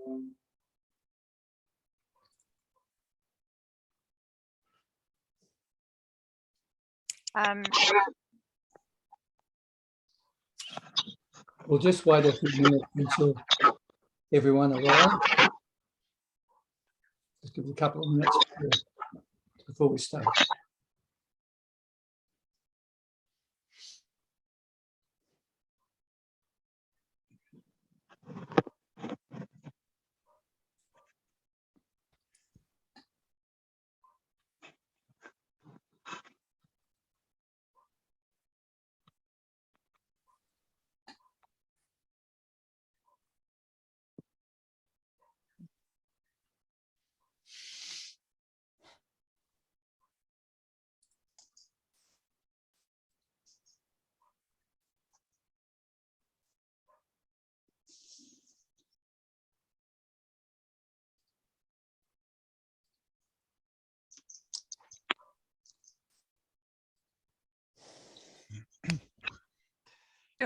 We'll just wait a few minutes until everyone arrives. Just give it a couple of minutes before we start.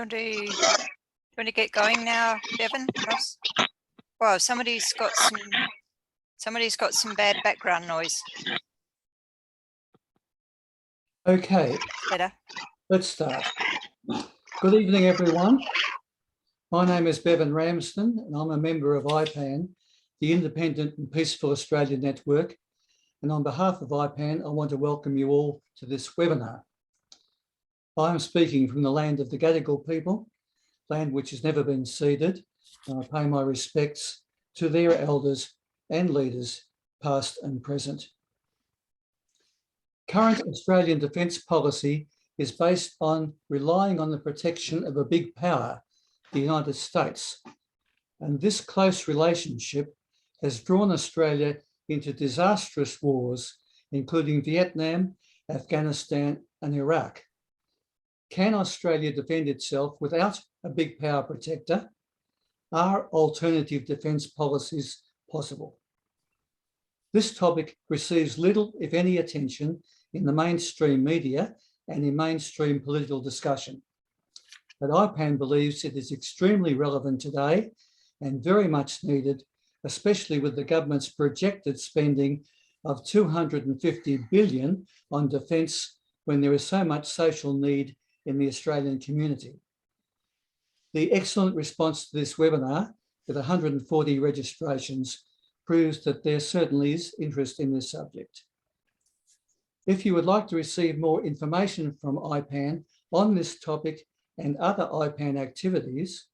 Do you want to get going now, Bevan? Wow, somebody's got some bad background noise. Okay. Better. Let's start. Good evening, everyone. My name is Bevan Ramsden, and I'm a member of IPAN, the Independent and Peaceful Australia Network. And on behalf of IPAN, I want to welcome you all to this webinar. I am speaking from the land of the Gadigal people, land which has never been ceded, and I pay my respects to their elders and leaders, past and present. Current Australian defence policy is based on relying on the protection of a big power, the United States. And this close relationship has drawn Australia into disastrous wars, including Vietnam, Afghanistan and Iraq. Can Australia defend itself without a big power protector? Are alternative defence policies possible? This topic receives little, if any, attention in the mainstream media and in mainstream political discussion. But IPAN believes it is extremely relevant today and very much needed, especially with the government's projected spending of $250 billion on defence when there is so much social need in the Australian community. The excellent response to this webinar, with 140 registrations, proves that there certainly is interest in this subject. If you would like to receive more information from IPAN on this topic and other IPAN activities,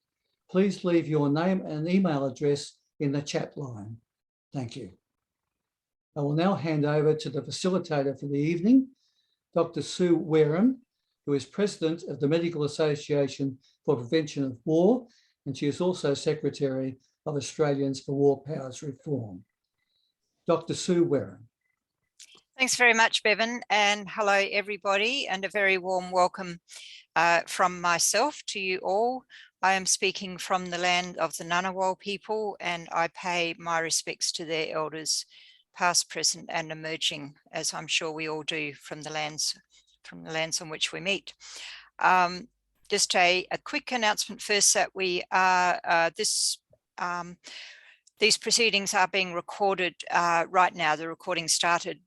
please leave your name and email address in the chat line. Thank you. I will now hand over to the facilitator for the evening, Dr. Sue Wareham, who is President of the Medical Association for Prevention of War, and she is also Secretary of Australians for War Powers Reform. Dr. Sue Wareham. Thanks very much, Bevan, and hello everybody, and a very warm welcome from myself to you all. I am speaking from the land of the Ngunnawal people, and I pay my respects to their elders, past, present and emerging, as I'm sure we all do from the lands on which we meet. Just a quick announcement first that we are these proceedings are being recorded right now. The recording started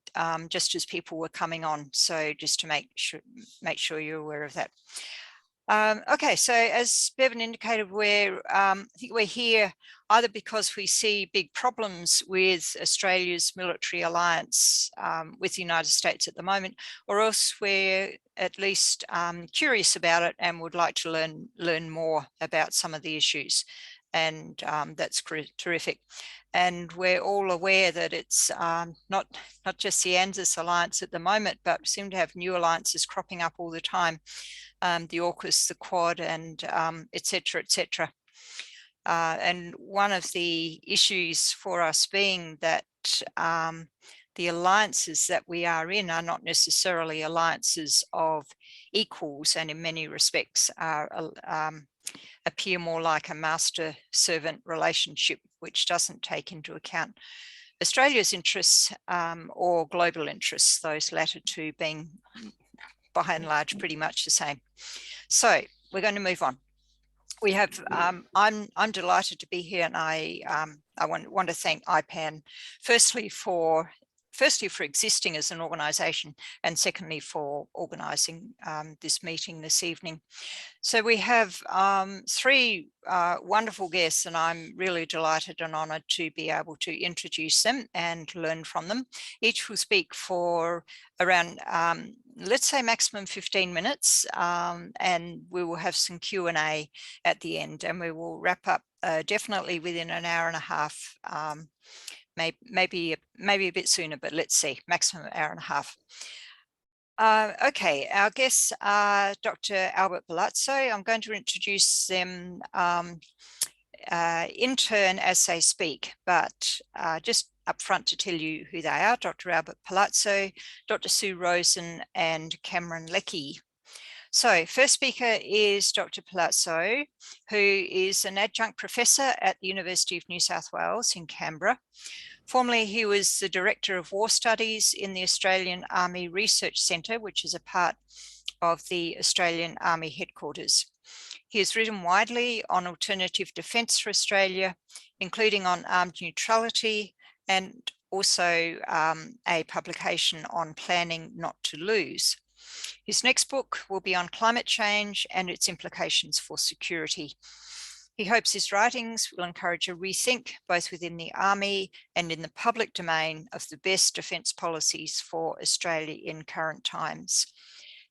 just as people were coming on, so just to make sure you're aware of that. Okay, so as Bevan indicated, I think we're here either because we see big problems with Australia's military alliance with the United States at the moment, or else we're at least curious about it and would like to learn more about some of the issues. And that's terrific. And we're all aware that it's not just the ANZUS alliance at the moment, but seem to have new alliances cropping up all the time. The AUKUS, the Quad, and et cetera, et cetera. And one of the issues for us being that the alliances that we are in are not necessarily alliances of equals, and in many respects appear more like a master-servant relationship, which doesn't take into account Australia's interests or global interests, those latter two being by and large pretty much the same. So we're going to move on. we have, I'm delighted to be here, and I want to thank IPAN firstly for existing as an organisation, and secondly for organising this meeting this evening. So we have three wonderful guests, and I'm really delighted and honoured to be able to introduce them and learn from them. Each will speak for around, let's say maximum 15 minutes, and we will have some Q&A at the end, and we will wrap up definitely within an hour and a half, maybe a bit sooner, but let's see, maximum hour and a half. Okay, our guests are Dr. Albert Palazzo. I'm going to introduce them in turn as they speak, but just up front to tell you who they are: Dr. Albert Palazzo, Dr. Sue Rosen, and Cameron Leckie. So first speaker is Dr. Palazzo, who is an adjunct professor at the University of New South Wales in Canberra. Formerly, he was the Director of War Studies in the Australian Army Research Centre, which is a part of the Australian Army headquarters. He has written widely on alternative defence for Australia, including on armed neutrality, and also a publication on planning not to lose. His next book will be on climate change and its implications for security. He hopes his writings will encourage a rethink, both within the Army and in the public domain, of the best defence policies for Australia in current times.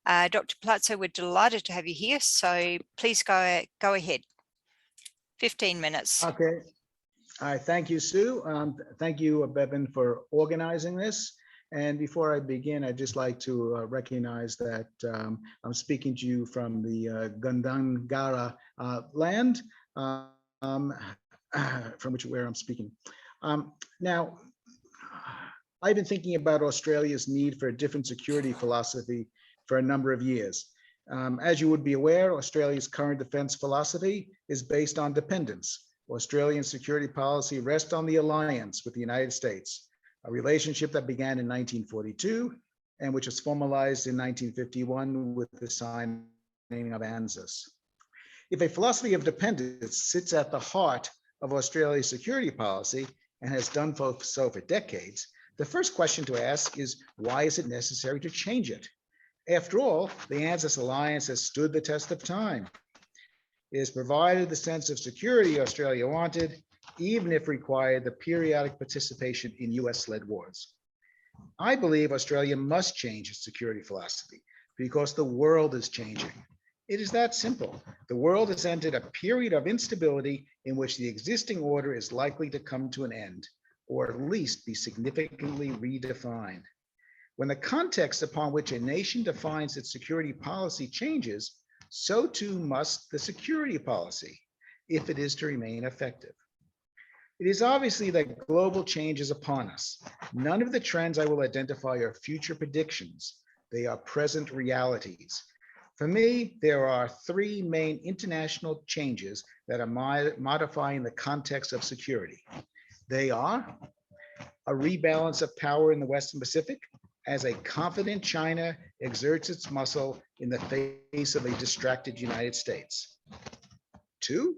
Dr. Palazzo, we're delighted to have you here, so please go ahead. 15 minutes. Okay. Thank you, Sue. Thank you, Bevan, for organizing this. And before I begin, I'd just like to recognize that I'm speaking to you from the Gundungara land, from where I'm speaking. Now, I've been thinking about Australia's need for a different security philosophy for a number of years. As you would be aware, Australia's current defense philosophy is based on dependence. Australian security policy rests on the alliance with the United States, a relationship that began in 1942 and which was formalized in 1951 with the signing of ANZUS. If a philosophy of dependence sits at the heart of Australia's security policy and has done so for decades, the first question to ask is, why is it necessary to change it? After all, the ANZUS alliance has stood the test of time. It has provided the sense of security Australia wanted, even if required the periodic participation in US-led wars. I believe Australia must change its security philosophy because the world is changing. It is that simple. The world has entered a period of instability in which the existing order is likely to come to an end, or at least be significantly redefined. When the context upon which a nation defines its security policy changes, so too must the security policy, if it is to remain effective. It is obviously that global change is upon us. None of the trends I will identify are future predictions. They are present realities. For me, there are three main international changes that are modifying the context of security. They are a rebalance of power in the Western Pacific as a confident China exerts its muscle in the face of a distracted United States. Two,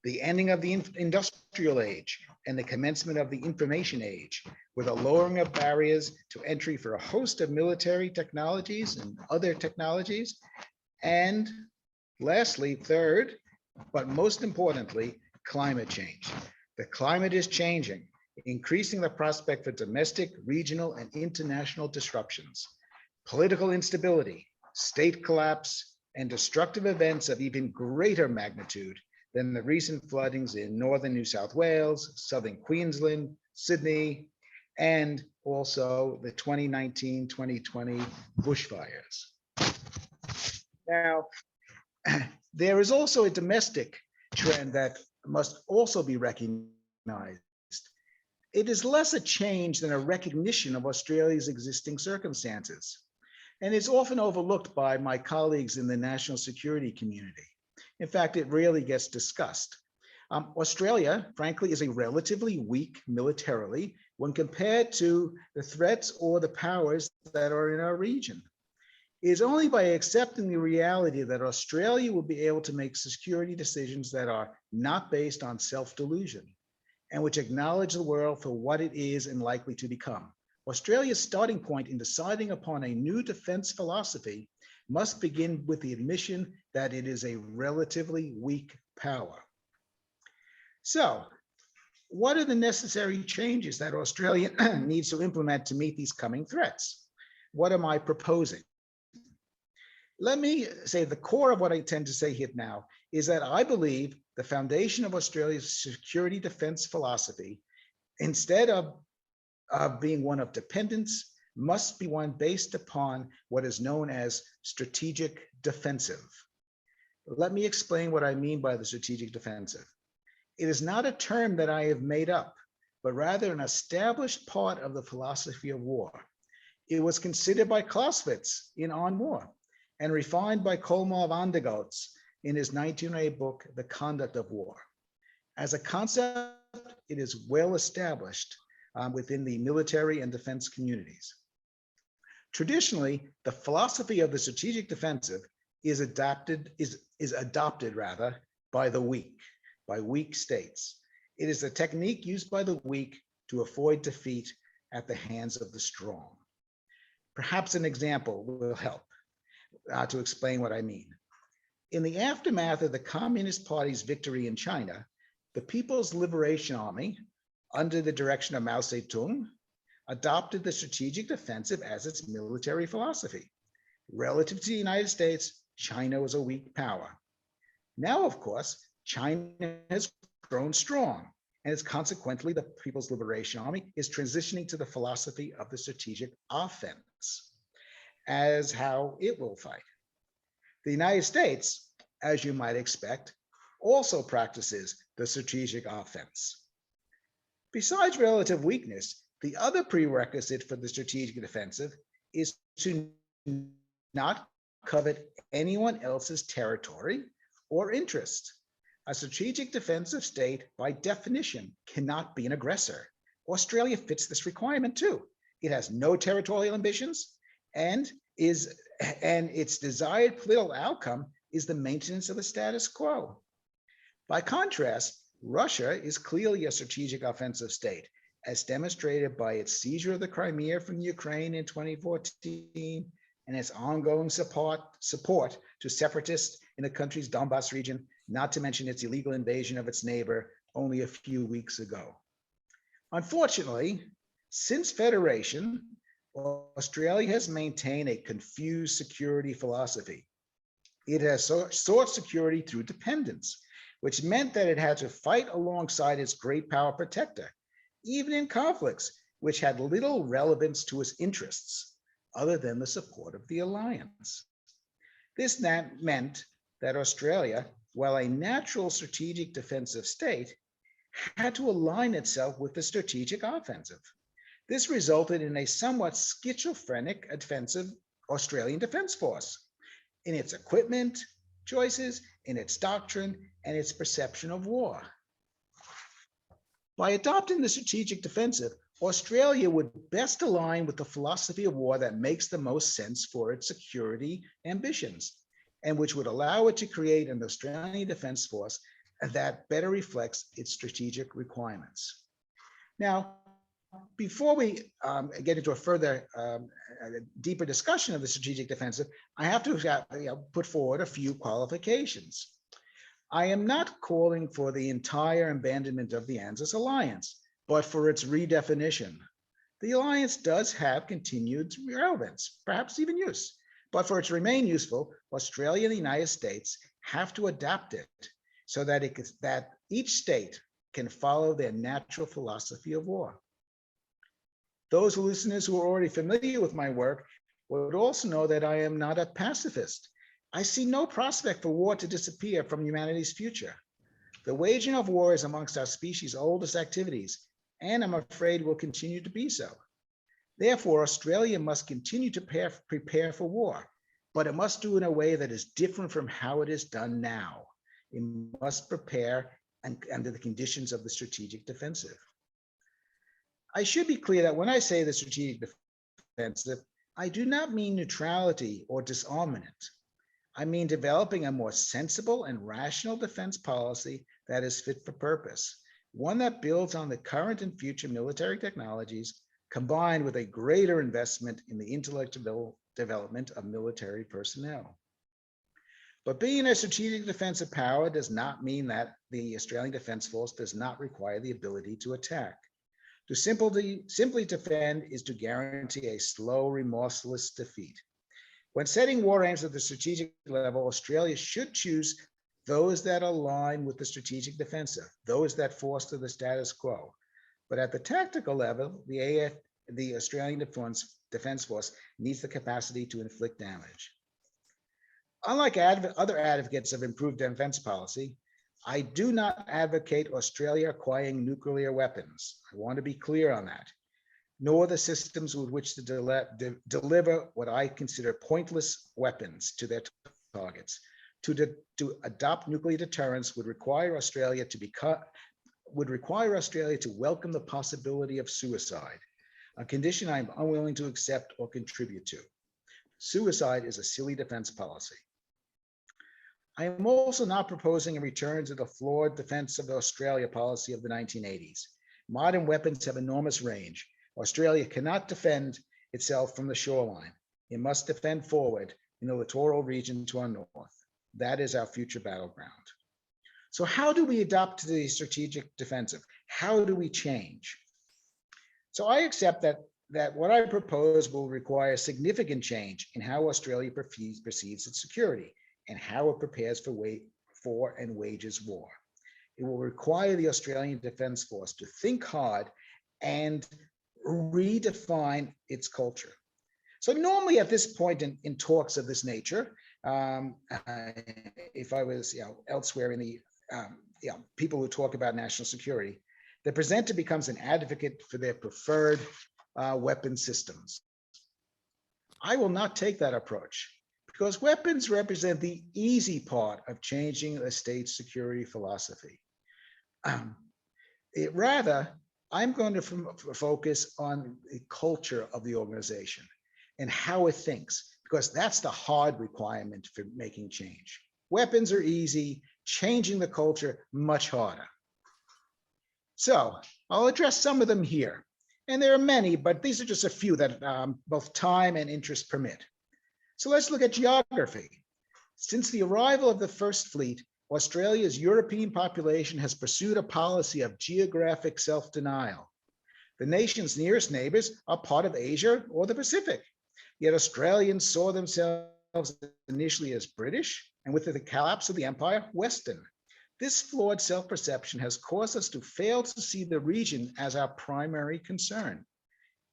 the ending of the industrial age and the commencement of the information age, with a lowering of barriers to entry for a host of military technologies and other technologies. And lastly, third, but most importantly, climate change. The climate is changing, increasing the prospect for domestic, regional, and international disruptions. Political instability, state collapse, and destructive events of even greater magnitude than the recent floodings in northern New South Wales, southern Queensland, Sydney, and also the 2019-2020 bushfires. Now, there is also a domestic trend that must also be recognized. It is less a change than a recognition of Australia's existing circumstances, and it's often overlooked by my colleagues in the national security community. In fact, it rarely gets discussed. Australia, frankly, is a relatively weak militarily when compared to the threats or the powers that are in our region. It is only by accepting the reality that Australia will be able to make security decisions that are not based on self-delusion and which acknowledge the world for what it is and likely to become. Australia's starting point in deciding upon a new defense philosophy must begin with the admission that it is a relatively weak power. So, what are the necessary changes that Australia needs to implement to meet these coming threats? What am I proposing? Let me say the core of what I tend to say here now is that I believe the foundation of Australia's security defense philosophy, instead of being one of dependence, must be one based upon what is known as strategic defensive. Let me explain what I mean by the strategic defensive. It is not a term that I have made up, but rather an established part of the philosophy of war. It was considered by Clausewitz in On War and refined by Kolmar van der Goltz in his 1908 book, The Conduct of War. As a concept, it is well established within the military and defense communities. Traditionally, the philosophy of the strategic defensive is adopted by the weak, by weak states. It is a technique used by the weak to avoid defeat at the hands of the strong. Perhaps an example will help to explain what I mean. In the aftermath of the Communist Party's victory in China, the People's Liberation Army, under the direction of Mao Zedong, adopted the strategic defensive as its military philosophy. Relative to the United States, China was a weak power. Now, of course, China has grown strong, and as consequently, the People's Liberation Army is transitioning to the philosophy of the strategic offense as how it will fight. The United States, as you might expect, also practices the strategic offense. Besides relative weakness, the other prerequisite for the strategic defensive is to not covet anyone else's territory or interest. A strategic defensive state, by definition, cannot be an aggressor. Australia fits this requirement too. It has no territorial ambitions, and its desired political outcome is the maintenance of the status quo. By contrast, Russia is clearly a strategic offensive state, as demonstrated by its seizure of the Crimea from Ukraine in 2014 and its ongoing support to separatists in the country's Donbas region, not to mention its illegal invasion of its neighbor only a few weeks ago. Unfortunately, since Federation, Australia has maintained a confused security philosophy. It has sought security through dependence, which meant that it had to fight alongside its great power protector, even in conflicts which had little relevance to its interests, other than the support of the alliance. This meant that Australia, while a natural strategic defensive state, had to align itself with the strategic offensive. This resulted in a somewhat schizophrenic offensive Australian Defence Force in its equipment choices, in its doctrine, and its perception of war. By adopting the strategic defensive, Australia would best align with the philosophy of war that makes the most sense for its security ambitions, and which would allow it to create an Australian Defence Force that better reflects its strategic requirements. Now, before we get into a further deeper discussion of the strategic defensive, I have to put forward a few qualifications. I am not calling for the entire abandonment of the ANZUS alliance, but for its redefinition. The alliance does have continued relevance, perhaps even use, but for it to remain useful, Australia and the United States have to adapt it so that each state can follow their natural philosophy of war. Those listeners who are already familiar with my work would also know that I am not a pacifist. I see no prospect for war to disappear from humanity's future. The waging of war is amongst our species' oldest activities, and I'm afraid will continue to be so. Therefore, Australia must continue to prepare for war, but it must do it in a way that is different from how it is done now. It must prepare under the conditions of the strategic defensive. I should be clear that when I say the strategic defensive, I do not mean neutrality or disarmament. I mean developing a more sensible and rational defense policy that is fit for purpose, one that builds on the current and future military technologies, combined with a greater investment in the intellectual development of military personnel. But being a strategic defensive power does not mean that the Australian Defence Force does not require the ability to attack. To simply defend is to guarantee a slow, remorseless defeat. When setting war aims at the strategic level, Australia should choose those that align with the strategic defensive, those that foster the status quo. But at the tactical level, the Australian Defence Force needs the capacity to inflict damage. Unlike other advocates of improved defense policy, I do not advocate Australia acquiring nuclear weapons. I want to be clear on that, nor the systems with which to deliver what I consider pointless weapons to their targets. To adopt nuclear deterrence would require Australia to welcome the possibility of suicide, a condition I am unwilling to accept or contribute to. Suicide is a silly defense policy. I am also not proposing a return to the flawed defense of Australia policy of the 1980s. Modern weapons have enormous range. Australia cannot defend itself from the shoreline. It must defend forward in the littoral region to our north. That is our future battleground. So how do we adapt to the strategic defensive? How do we change? So I accept that what I propose will require significant change in how Australia perceives its security and how it prepares for and wages war. It will require the Australian Defence Force to think hard and redefine its culture. So normally at this point in talks of this nature, if I was elsewhere in the people who talk about national security, the presenter becomes an advocate for their preferred weapon systems. I will not take that approach, because weapons represent the easy part of changing a state's security philosophy. Rather, I'm going to focus on the culture of the organization and how it thinks, because that's the hard requirement for making change. Weapons are easy, changing the culture much harder. So I'll address some of them here. And there are many, but these are just a few that both time and interest permit. So let's look at geography. Since the arrival of the First Fleet, Australia's European population has pursued a policy of geographic self-denial. The nation's nearest neighbors are part of Asia or the Pacific, yet Australians saw themselves initially as British, and with the collapse of the empire, Western. This flawed self-perception has caused us to fail to see the region as our primary concern.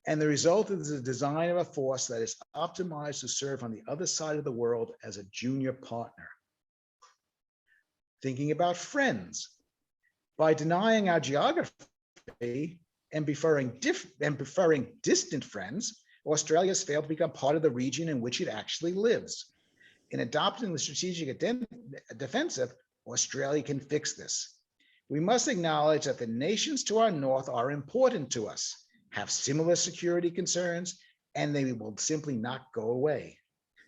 And the result is the design of a force that is optimized to serve on the other side of the world as a junior partner. Thinking about friends. By denying our geography and preferring distant friends, Australia has failed to become part of the region in which it actually lives. In adopting the strategic defensive, Australia can fix this. We must acknowledge that the nations to our north are important to us, have similar security concerns, and they will simply not go away.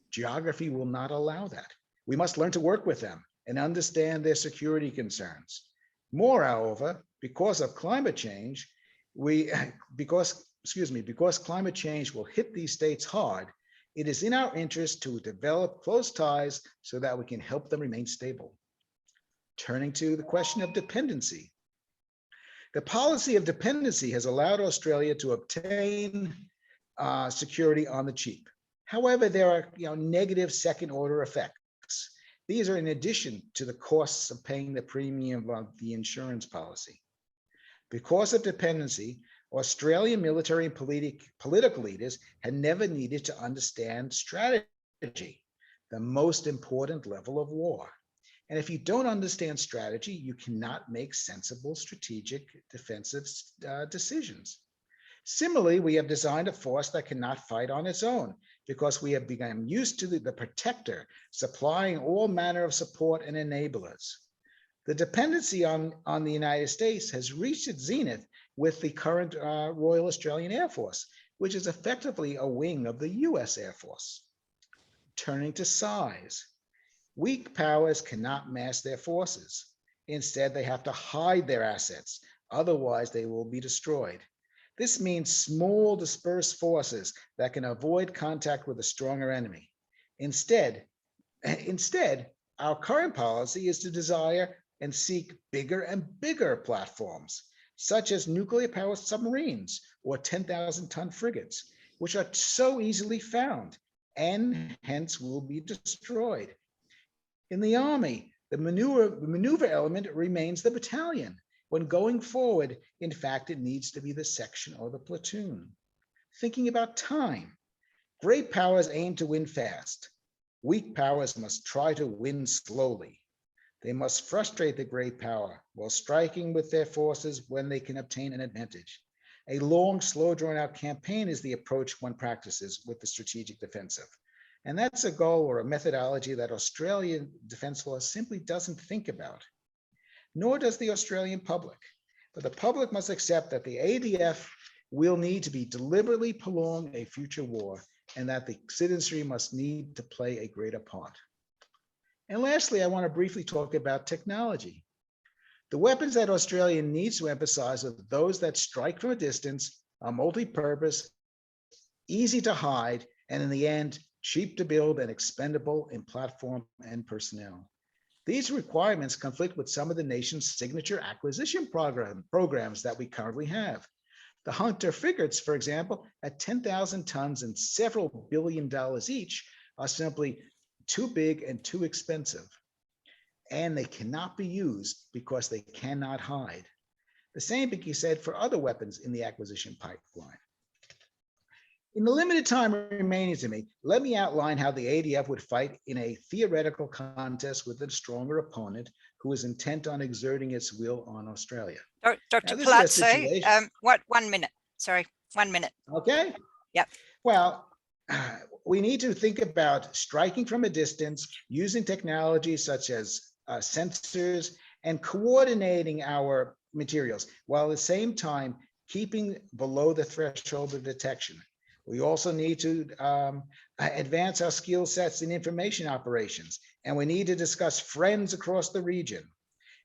Geography will not allow that. We must learn to work with them and understand their security concerns. Moreover, because of climate change, because climate change will hit these states hard, it is in our interest to develop close ties so that we can help them remain stable. Turning to the question of dependency. The policy of dependency has allowed Australia to obtain security on the cheap. However, there are negative second-order effects. These are in addition to the costs of paying the premium of the insurance policy. Because of dependency, Australian military and political leaders had never needed to understand strategy, the most important level of war. And if you don't understand strategy, you cannot make sensible strategic defensive decisions. Similarly, we have designed a force that cannot fight on its own because we have become used to the protector supplying all manner of support and enablers. The dependency on the United States has reached its zenith with the current Royal Australian Air Force, which is effectively a wing of the US Air Force. Turning to size, weak powers cannot mass their forces. Instead, they have to hide their assets, otherwise they will be destroyed. This means small dispersed forces that can avoid contact with a stronger enemy. Instead, our current policy is to desire and seek bigger and bigger platforms, such as nuclear-powered submarines or 10,000-ton frigates, which are so easily found and hence will be destroyed. In the Army, the maneuver element remains the battalion. When going forward, in fact, it needs to be the section or the platoon. Thinking about time, great powers aim to win fast. Weak powers must try to win slowly. They must frustrate the great power while striking with their forces when they can obtain an advantage. A long, slow, drawn-out campaign is the approach one practices with the strategic defensive. And that's a goal or a methodology that Australian defense law simply doesn't think about, nor does the Australian public. But the public must accept that the ADF will need to be deliberately prolong a future war, and that the citizenry must need to play a greater part. And lastly, I want to briefly talk about technology. The weapons that Australia needs to emphasize are those that strike from a distance, are multi-purpose, easy to hide, and in the end, cheap to build and expendable in platform and personnel. These requirements conflict with some of the nation's signature acquisition programs that we currently have. The Hunter frigates, for example, at 10,000 tons and several $billion each, are simply too big and too expensive. And they cannot be used because they cannot hide. The same can be said for other weapons in the acquisition pipeline. In the limited time remaining to me, let me outline how the ADF would fight in a theoretical contest with a stronger opponent who is intent on exerting its will on Australia. Dr. Palazzo, 1 minute. Sorry, 1 minute. Okay. Yep. Well, we need to think about striking from a distance, using technology such as sensors, and coordinating our materials, while at the same time keeping below the threshold of detection. We also need to advance our skill sets in information operations, and we need to discuss friends across the region.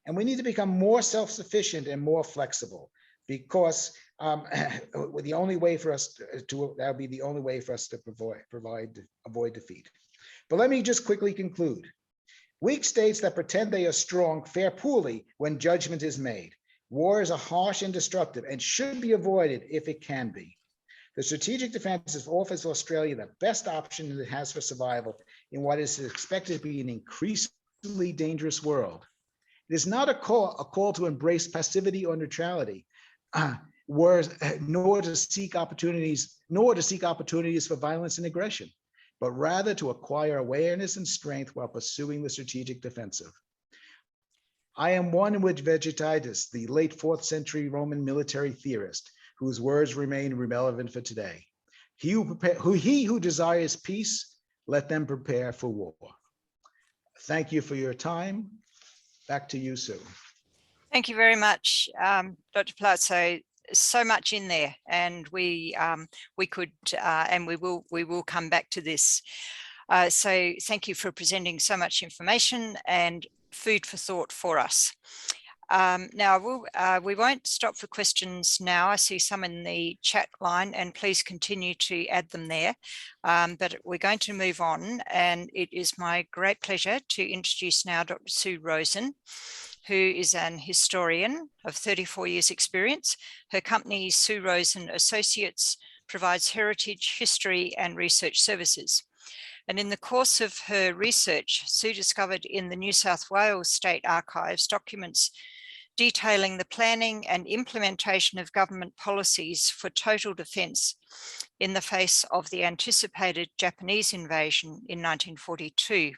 And we need to become more self-sufficient and more flexible, because the only way for us that'll be the only way for us to avoid defeat. But let me just quickly conclude. Weak states that pretend they are strong fare poorly when judgment is made. Wars are harsh and destructive and should be avoided if it can be. The strategic defense offers Australia the best option it has for survival in what is expected to be an increasingly dangerous world. It is not a call to embrace passivity or neutrality, nor to seek opportunities for violence and aggression, but rather to acquire awareness and strength while pursuing the strategic defensive. I am one with Vegetitus, the late 4th century Roman military theorist, whose words remain relevant for today. He who desires peace, let them prepare for war. Thank you for your time. Back to you, Sue. Thank you very much, Dr. Palazzo. So much in there, and we could and we will come back to this. So thank you for presenting so much information and food for thought for us. Now we won't stop for questions now. I see some in the chat line, and please continue to add them there. But we're going to move on, and it is my great pleasure to introduce now Dr. Sue Rosen, who is an historian of 34 years experience. Her company, Sue Rosen Associates, provides heritage, history, and research services. And in the course of her research, Sue discovered in the New South Wales State Archives documents detailing the planning and implementation of government policies for total defence in the face of the anticipated Japanese invasion in 1942.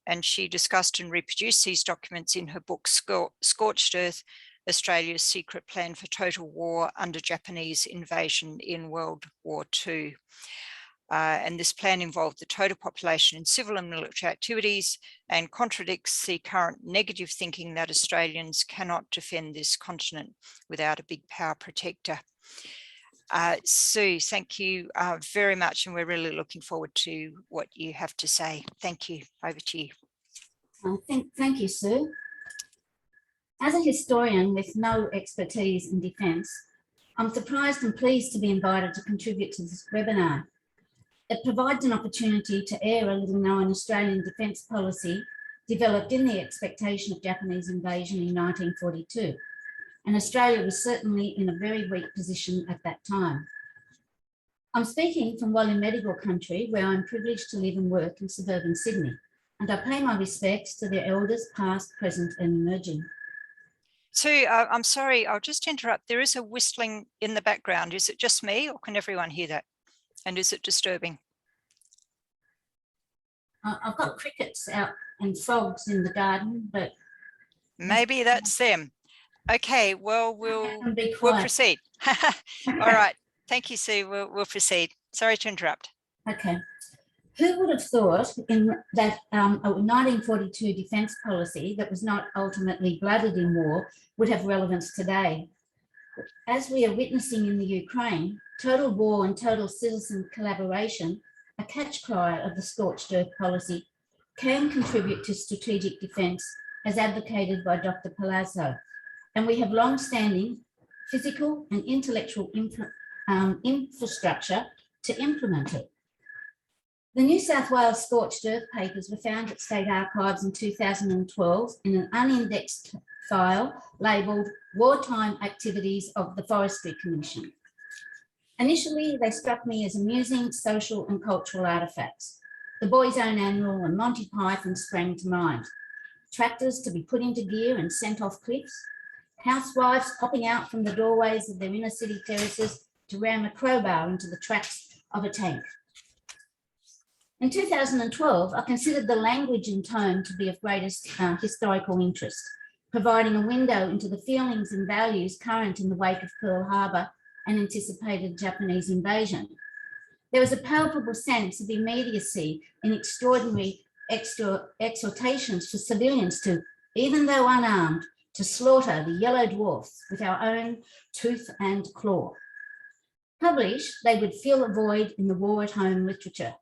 And she discussed and reproduced these documents in her book, Scorched Earth, Australia's Secret Plan for Total War Under Japanese Invasion in World War II. And this plan involved the total population in civil and military activities and contradicts the current negative thinking that Australians cannot defend this continent without a big power protector. Sue, thank you very much, and we're really looking forward to what you have to say. Thank you. Over to you. Thank you, Sue. As a historian with no expertise in defence, I'm surprised and pleased to be invited to contribute to this webinar. It provides an opportunity to air a little known Australian defence policy developed in the expectation of Japanese invasion in 1942. And Australia was certainly in a very weak position at that time. I'm speaking from Wallumedegal country, where I'm privileged to live and work in suburban Sydney, and I pay my respects to their elders past, present and emerging. Sue, I'm sorry, I'll just interrupt. There is a whistling in the background. Is it just me, or can everyone hear that? And is it disturbing? I've got crickets out and frogs in the garden, but maybe that's them. Okay, well, we'll proceed. Okay. All right. Thank you, Sue. We'll proceed. Sorry to interrupt. Okay. Who would have thought in that a 1942 defence policy that was not ultimately blooded in war would have relevance today? As we are witnessing in the Ukraine, total war and total citizen collaboration, a catch cry of the scorched earth policy, can contribute to strategic defence as advocated by Dr. Palazzo. And we have long-standing physical and intellectual infrastructure to implement it. The New South Wales Scorched Earth papers were found at State Archives in 2012 in an unindexed file labelled Wartime Activities of the Forestry Commission. Initially, they struck me as amusing social and cultural artefacts. The Boys' Own Annual and Monty Python sprang to mind. Tractors to be put into gear and sent off cliffs. Housewives popping out from the doorways of their inner city terraces to ram a crowbar into the tracks of a tank. In 2012, I considered the language and tone to be of greatest historical interest, providing a window into the feelings and values current in the wake of Pearl Harbor and anticipated Japanese invasion. There was a palpable sense of immediacy in extraordinary exhortations for civilians to, even though unarmed, to slaughter the yellow dwarfs with our own tooth and claw. Published, they would fill a void in the war at home literature.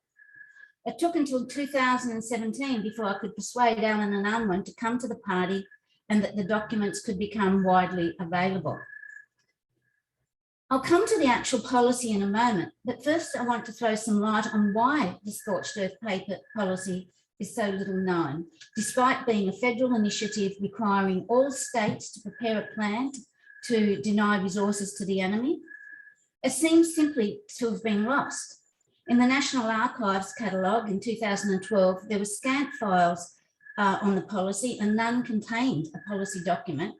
It took until 2017 before I could persuade Alan and Unwin to come to the party and that the documents could become widely available. I'll come to the actual policy in a moment, but first I want to throw some light on why the Scorched Earth paper policy is so little known, despite being a federal initiative requiring all states to prepare a plan to deny resources to the enemy. It seems simply to have been lost. In the National Archives catalogue in 2012, there were scant files on the policy and none contained a policy document.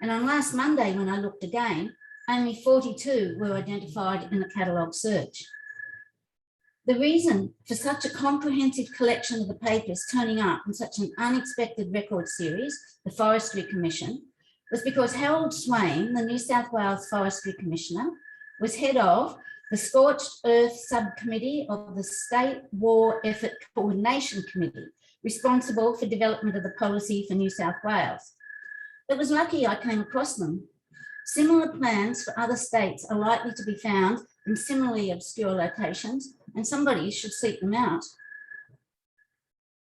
And on last Monday, when I looked again, only 42 were identified in a catalogue search. The reason for such a comprehensive collection of the papers turning up in such an unexpected record series, the Forestry Commission, was because Harold Swain, the New South Wales Forestry Commissioner, was head of the Scorched Earth Subcommittee of the State War Effort Coordination Committee, responsible for development of the policy for New South Wales. It was lucky I came across them. Similar plans for other states are likely to be found in similarly obscure locations, and somebody should seek them out.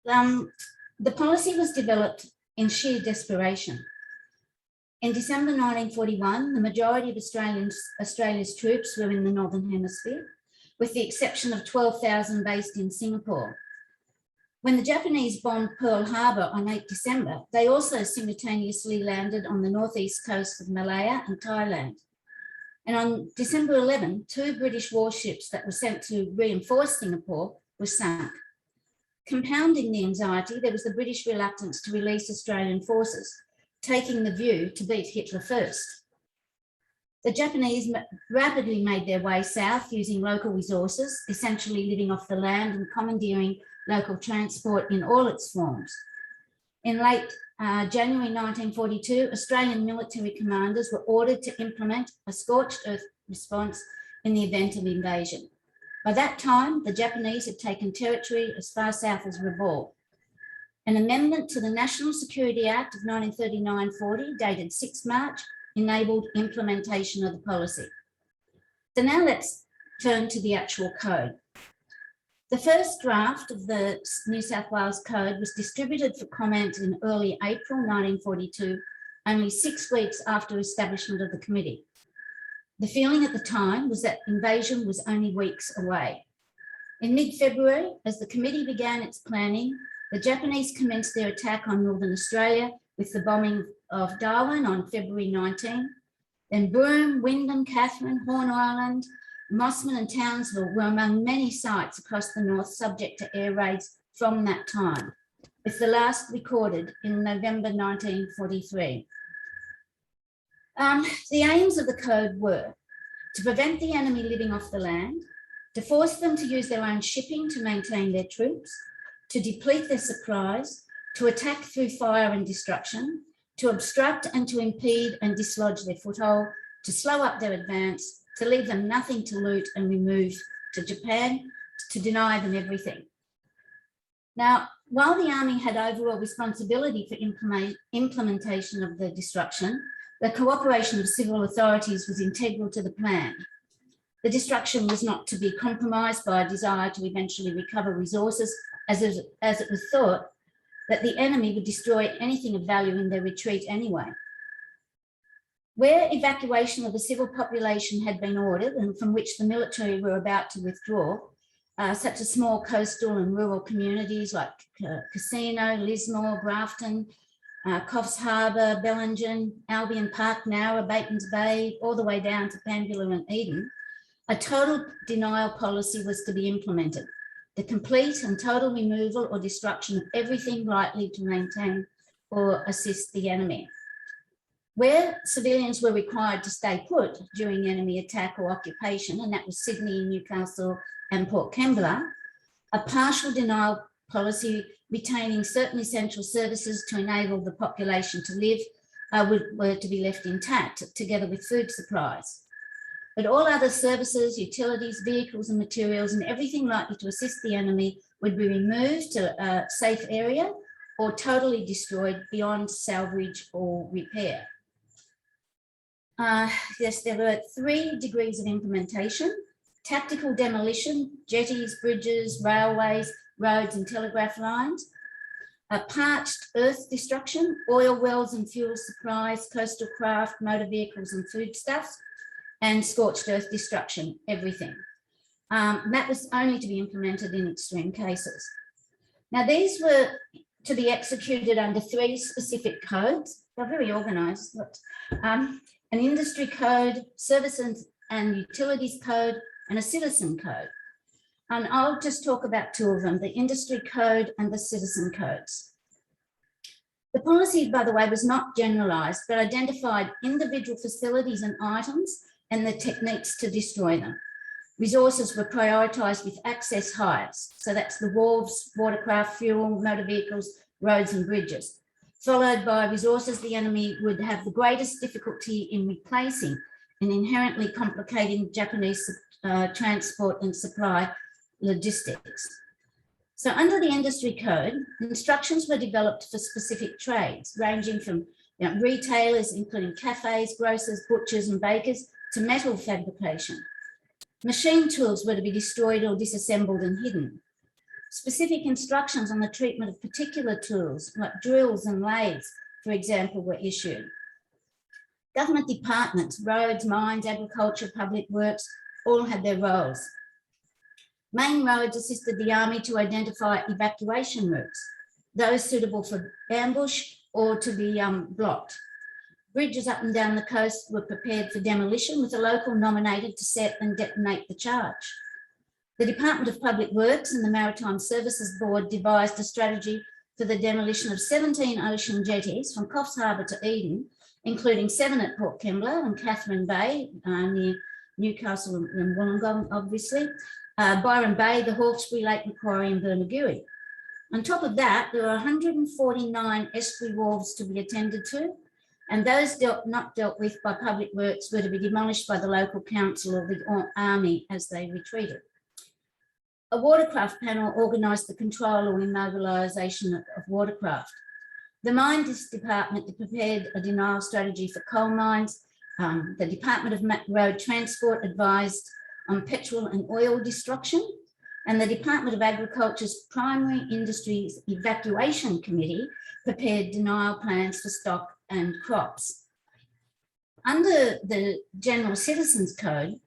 The policy was developed in sheer desperation. In December 1941, the majority of Australia's troops were in the Northern Hemisphere, with the exception of 12,000 based in Singapore. When the Japanese bombed Pearl Harbor on 8 December, they also simultaneously landed on the northeast coast of Malaya and Thailand. And on December 11, 2 British warships that were sent to reinforce Singapore were sunk. Compounding the anxiety, there was the British reluctance to release Australian forces, taking the view to beat Hitler first. The Japanese rapidly made their way south using local resources, essentially living off the land and commandeering local transport in all its forms. In late January 1942, Australian military commanders were ordered to implement a scorched earth response in the event of invasion. By that time, the Japanese had taken territory as far south as Rabaul. An amendment to the National Security Act of 1939-40, dated 6 March, enabled implementation of the policy. So now let's turn to the actual code. The first draft of the New South Wales Code was distributed for comment in early April 1942, only 6 weeks after establishment of the committee. The feeling at the time was that invasion was only weeks away. In mid-February, as the committee began its planning, the Japanese commenced their attack on Northern Australia with the bombing of Darwin on February 19. Then Broome, Wyndham, Katherine, Horn Island, Mossman and Townsville were among many sites across the north subject to air raids from that time, with the last recorded in November 1943. The aims of the code were to prevent the enemy living off the land, to force them to use their own shipping to maintain their troops, to deplete their supplies, to attack through fire and destruction, to obstruct and to impede and dislodge their foothold, to slow up their advance, to leave them nothing to loot and remove to Japan, to deny them everything. Now, while the army had overall responsibility for implementation of the destruction, the cooperation of civil authorities was integral to the plan. The destruction was not to be compromised by a desire to eventually recover resources, as it was thought that the enemy would destroy anything of value in their retreat anyway. Where evacuation of the civil population had been ordered and from which the military were about to withdraw, such as small coastal and rural communities like Casino, Lismore, Grafton, Coffs Harbour, Bellingen, Albion Park, Nowra, Batemans Bay, all the way down to Panbula and Eden, a total denial policy was to be implemented. The complete and total removal or destruction of everything likely to maintain or assist the enemy. Where civilians were required to stay put during enemy attack or occupation, and that was Sydney, Newcastle and Port Kembla, a partial denial policy retaining certain essential services to enable the population to live were to be left intact, together with food supplies. But all other services, utilities, vehicles and materials and everything likely to assist the enemy would be removed to a safe area or totally destroyed beyond salvage or repair. Yes, there were 3 degrees of implementation: tactical demolition, jetties, bridges, railways, roads and telegraph lines, parched earth destruction, oil wells and fuel supplies, coastal craft, motor vehicles and foodstuffs, and scorched earth destruction, everything. That was only to be implemented in extreme cases. Now, these were to be executed under 3 specific codes. They're very organised. An industry code, services and utilities code, and a citizen code. And I'll just talk about 2 of them, the industry code and the citizen codes. The policy, by the way, was not generalised, but identified individual facilities and items and the techniques to destroy them. Resources were prioritised with access highest. So that's the wharves, watercraft, fuel, motor vehicles, roads and bridges, followed by resources the enemy would have the greatest difficulty in replacing and inherently complicating Japanese transport and supply logistics. So under the industry code, instructions were developed for specific trades, ranging from retailers, including cafes, grocers, butchers and bakers, to metal fabrication. Machine tools were to be destroyed or disassembled and hidden. Specific instructions on the treatment of particular tools, like drills and lathes, for example, were issued. Government departments, roads, mines, agriculture, public works, all had their roles. Main roads assisted the army to identify evacuation routes, those suitable for ambush or to be blocked. Bridges up and down the coast were prepared for demolition, with a local nominated to set and detonate the charge. The Department of Public Works and the Maritime Services Board devised a strategy for the demolition of 17 ocean jetties from Coffs Harbour to Eden, including 7 at Port Kembla and Katherine Bay, near Newcastle and Wollongong, obviously, Byron Bay, the Hawkesbury, Lake Macquarie and Bernagui. On top of that, there were 149 estuary wharves to be attended to, and those not dealt with by Public Works were to be demolished by the local council or the army as they retreated. A watercraft panel organised the control or immobilisation of watercraft. The Mines Department prepared a denial strategy for coal mines, The Department of Road Transport advised on petrol and oil destruction, and the Department of Agriculture's Primary Industries Evacuation Committee prepared denial plans for stock and crops. Under the General Citizens Code,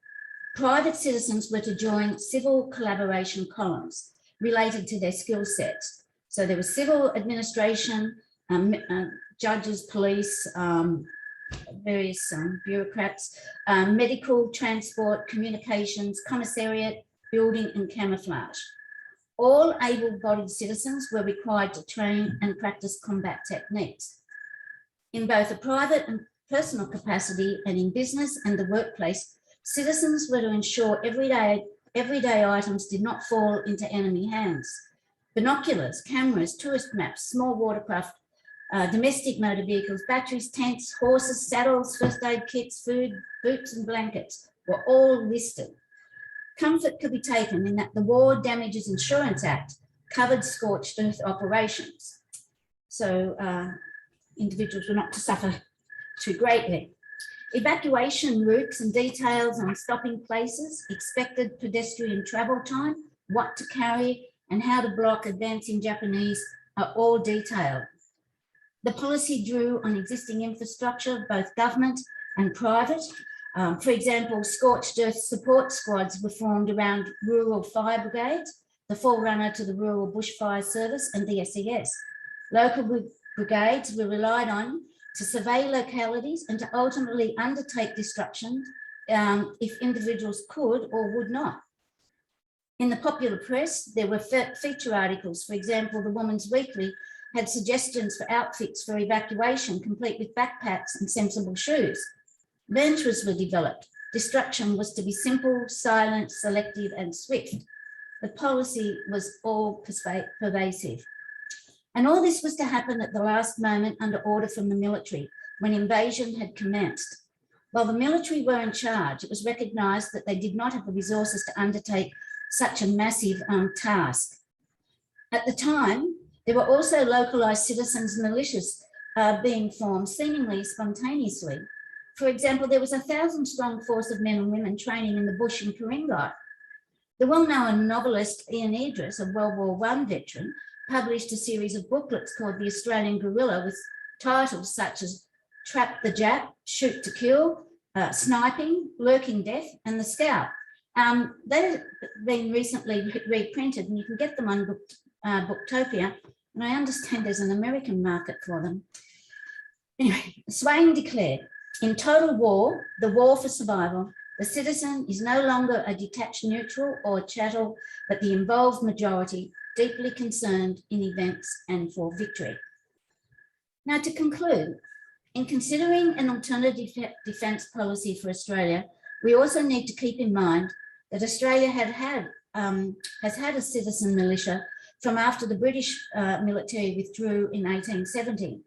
private citizens were to join civil collaboration columns related to their skill sets. So there was civil administration, judges, police, various bureaucrats, medical, transport, communications, commissariat, building and camouflage. All able-bodied citizens were required to train and practice combat techniques. In both a private and personal capacity and in business and the workplace, citizens were to ensure everyday items did not fall into enemy hands. Binoculars, cameras, tourist maps, small watercraft, domestic motor vehicles, batteries, tents, horses, saddles, first aid kits, food, boots and blankets were all listed. Comfort could be taken in that the War Damages Insurance Act covered scorched earth operations. So individuals were not to suffer too greatly. Evacuation routes and details on stopping places, expected pedestrian travel time, what to carry and how to block advancing Japanese are all detailed. The policy drew on existing infrastructure, both government and private. For example, scorched earth support squads were formed around rural fire brigades, the forerunner to the Rural Bushfire Service and the SES. Local brigades were relied on to survey localities and to ultimately undertake destruction if individuals could or would not. In the popular press, there were feature articles. For example, the Woman's Weekly had suggestions for outfits for evacuation, complete with backpacks and sensible shoes. Mantras were developed. Destruction was to be simple, silent, selective, and swift. The policy was all pervasive. And all this was to happen at the last moment under order from the military when invasion had commenced. While the military were in charge, it was recognised that they did not have the resources to undertake such a massive task. At the time, there were also localised citizens' militias being formed seemingly spontaneously. For example, there was a 1,000-strong force of men and women training in the bush in Ku-ring-gai. The well-known novelist Ian Idris, a World War I veteran, published a series of booklets called The Australian Guerrilla with titles such as Trap the Jap, Shoot to Kill, Sniping, Lurking Death, and The Scout. They've been recently reprinted and you can get them on Booktopia, and I understand there's an American market for them. Anyway, Swain declared, in total war, the war for survival, the citizen is no longer a detached neutral or chattel, but the involved majority, deeply concerned in events and for victory. Now, to conclude, in considering an alternative defence policy for Australia, we also need to keep in mind that Australia has had a citizen militia from after the British military withdrew in 1870.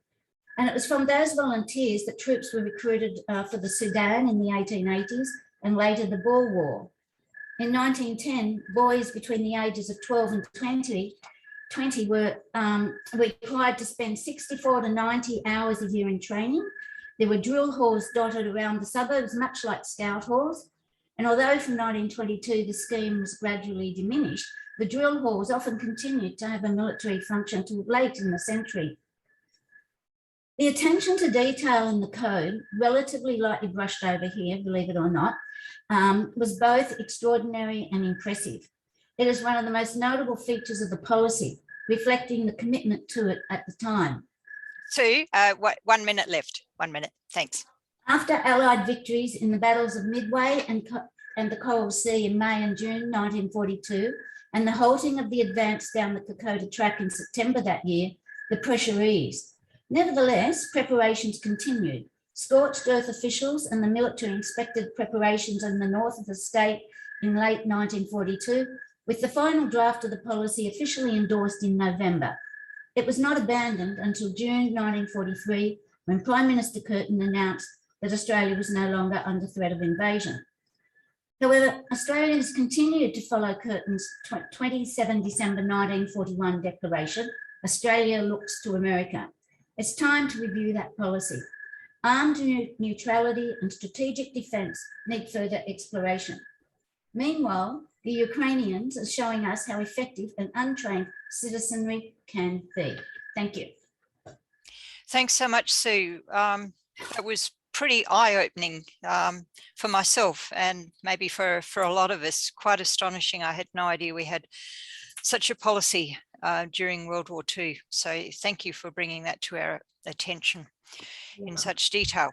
And it was from those volunteers that troops were recruited for the Sudan in the 1880s and later the Boer War. In 1910, boys between the ages of 12 and 20 were required to spend 64 to 90 hours a year in training. There were drill halls dotted around the suburbs, much like scout halls. And although from 1922 the scheme was gradually diminished, the drill halls often continued to have a military function till late in the century. The attention to detail in the code, relatively lightly brushed over here, believe it or not, was both extraordinary and impressive. It is one of the most notable features of the policy, reflecting the commitment to it at the time. Sue, 1 minute left. 1 minute, thanks. After Allied victories in the battles of Midway and the Coral Sea in May and June 1942, and the halting of the advance down the Kokoda Track in September that year, the pressure eased. Nevertheless, preparations continued. Scorched earth officials and the military inspected preparations in the north of the state in late 1942, with the final draft of the policy officially endorsed in November. It was not abandoned until June 1943, when Prime Minister Curtin announced that Australia was no longer under threat of invasion. However, Australians continued to follow Curtin's 27 December 1941 declaration, Australia looks to America. It's time to review that policy. armed neutrality and strategic defence need further exploration. Meanwhile, the Ukrainians are showing us how effective an untrained citizenry can be. Thank you. Thanks so much, Sue. That was pretty eye-opening for myself, and maybe for a lot of us. Quite astonishing. I had no idea we had such a policy during World War II. So thank you for bringing that to our attention in such detail.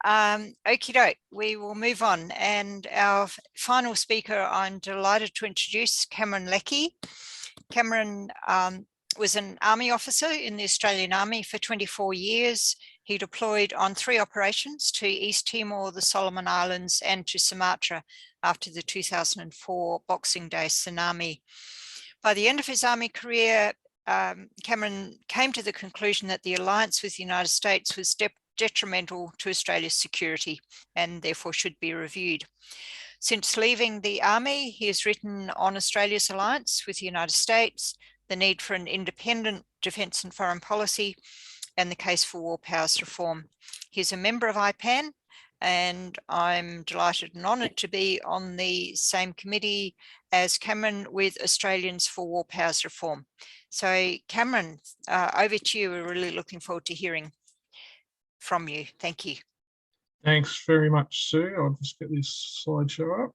Okie doke, we will move on. And our final speaker, I'm delighted to introduce Cameron Leckie. Cameron was an Army officer in the Australian Army for 24 years. He deployed on 3 operations to East Timor, the Solomon Islands, and to Sumatra after the 2004 Boxing Day tsunami. By the end of his Army career, Cameron came to the conclusion that the alliance with the United States was detrimental to Australia's security and therefore should be reviewed. Since leaving the Army, he has written on Australia's alliance with the United States, the need for an independent defence and foreign policy, and the case for war powers reform. He's a member of IPAN, and I'm delighted and honoured to be on the same committee as Cameron with Australians for War Powers Reform. So Cameron, over to you. We're really looking forward to hearing from you. Thank you. Thanks very much, Sue. I'll just get this slideshow up.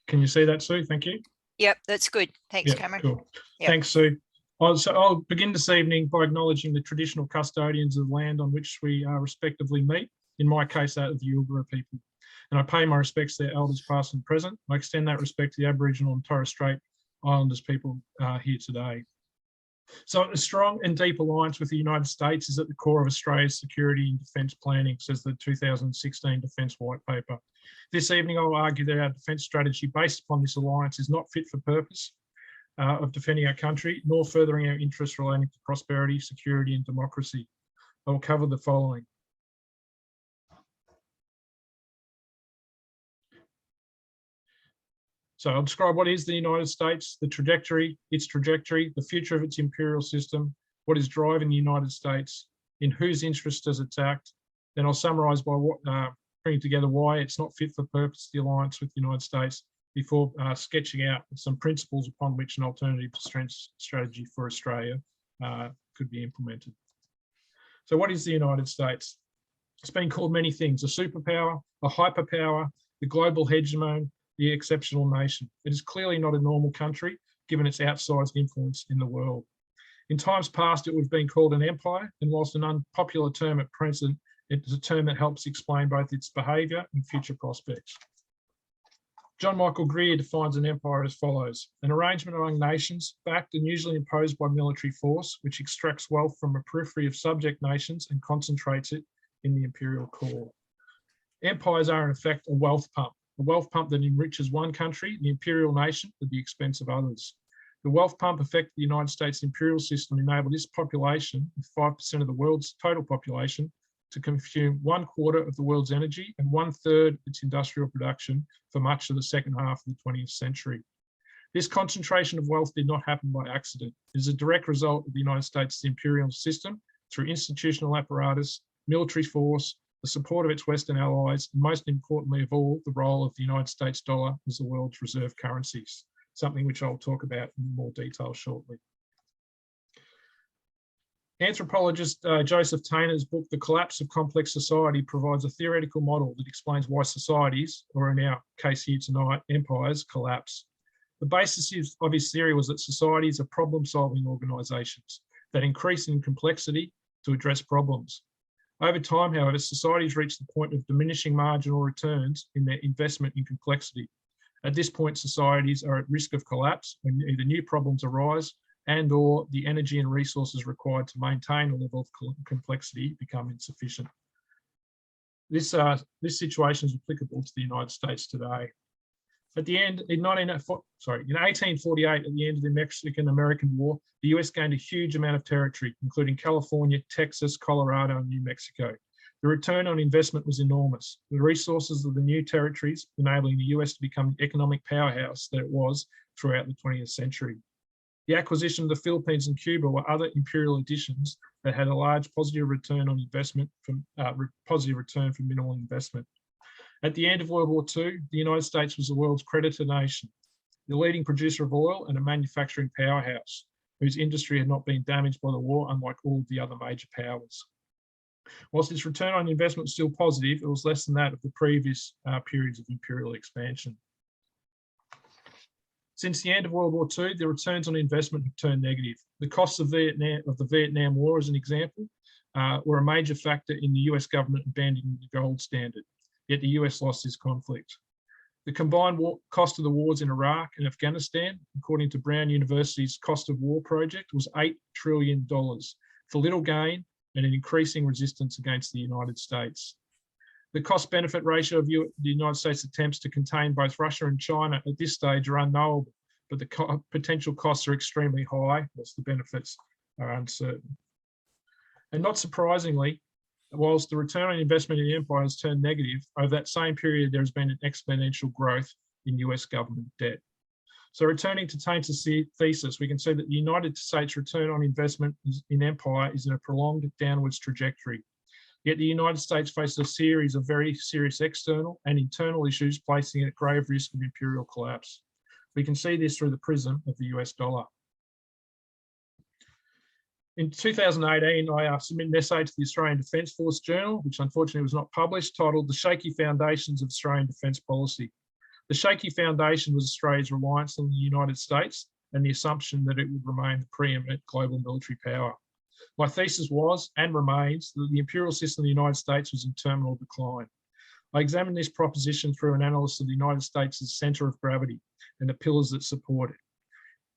Can you see that, Sue? Thank you. Yep, that's good. Thanks, Cameron. Cool. Yep. Thanks, Sue. So I'll begin this evening by acknowledging the traditional custodians of land on which we respectively meet, in my case, that of the Yilgarra people. And I pay my respects to their elders past and present. I extend that respect to the Aboriginal and Torres Strait Islanders people here today. So a strong and deep alliance with the United States is at the core of Australia's security and defence planning, says the 2016 Defence White Paper. This evening, I will argue that our defence strategy based upon this alliance is not fit for purpose of defending our country, nor furthering our interests relating to prosperity, security and democracy. I will cover the following. So I'll describe what is the United States, the trajectory, its trajectory, the future of its imperial system, what is driving the United States, in whose interest does it act. Then I'll summarise by what, bringing together why it's not fit for purpose, the alliance with the United States, before sketching out some principles upon which an alternative defence strategy for Australia could be implemented. So what is the United States? It's been called many things: a superpower, a hyperpower, the global hegemon, the exceptional nation. It is clearly not a normal country, given its outsized influence in the world. In times past, it would have been called an empire, and whilst an unpopular term at present, it is a term that helps explain both its behaviour and future prospects. John Michael Greer defines an empire as follows: an arrangement among nations, backed and usually imposed by military force, which extracts wealth from a periphery of subject nations and concentrates it in the imperial core. Empires are in effect a wealth pump that enriches one country, the imperial nation, at the expense of others. The wealth pump effect of the United States imperial system enabled this population, with 5% of the world's total population, to consume 1/4 of the world's energy and 1/3 its industrial production for much of the second half of the 20th century. This concentration of wealth did not happen by accident. It is a direct result of the United States imperial system through institutional apparatus, military force, the support of its Western allies, and most importantly of all, the role of the United States dollar as the world's reserve currencies, something which I'll talk about in more detail shortly. Anthropologist Joseph Tainer's book, The Collapse of Complex Society, provides a theoretical model that explains why societies, or in our case here tonight, empires, collapse. The basis of his theory was that societies are problem-solving organisations that increase in complexity to address problems. Over time, however, societies reach the point of diminishing marginal returns in their investment in complexity. At this point, societies are at risk of collapse when either new problems arise and or the energy and resources required to maintain a level of complexity become insufficient. This situation is applicable to the United States today. At the end, in 1848, at the end of the Mexican-American War, the US gained a huge amount of territory, including California, Texas, Colorado, and New Mexico. The return on investment was enormous. The resources of the new territories enabling the US to become the economic powerhouse that it was throughout the 20th century. The acquisition of the Philippines and Cuba were other imperial additions that had a large positive return on investment from positive return from minimal investment. At the end of World War II, the United States was the world's creditor nation, the leading producer of oil and a manufacturing powerhouse, whose industry had not been damaged by the war, unlike all of the other major powers. Whilst its return on investment was still positive, it was less than that of the previous periods of imperial expansion. Since the end of World War II, the returns on investment have turned negative. The costs of the Vietnam War, as an example, were a major factor in the US government abandoning the gold standard, yet the US lost this conflict. The combined cost of the wars in Iraq and Afghanistan, according to Brown University's Cost of War project, was $8 trillion for little gain and an increasing resistance against the United States. The cost-benefit ratio of the United States attempts to contain both Russia and China at this stage are unknowable, but the potential costs are extremely high, whilst the benefits are uncertain. And not surprisingly, whilst the return on investment in the empire has turned negative, over that same period, there has been an exponential growth in US government debt. So returning to Tainter's thesis, we can see that the United States return on investment in empire is in a prolonged downwards trajectory. Yet the United States faces a series of very serious external and internal issues, placing it at grave risk of imperial collapse. We can see this through the prism of the US dollar. In 2018, I submitted an essay to the Australian Defence Force Journal, which unfortunately was not published, titled "The Shaky Foundations of Australian Defence Policy." The shaky foundation was Australia's reliance on the United States and the assumption that it would remain the preeminent global military power. My thesis was, and remains, that the imperial system of the United States was in terminal decline. I examined this proposition through an analysis of the United States' centre of gravity and the pillars that support it.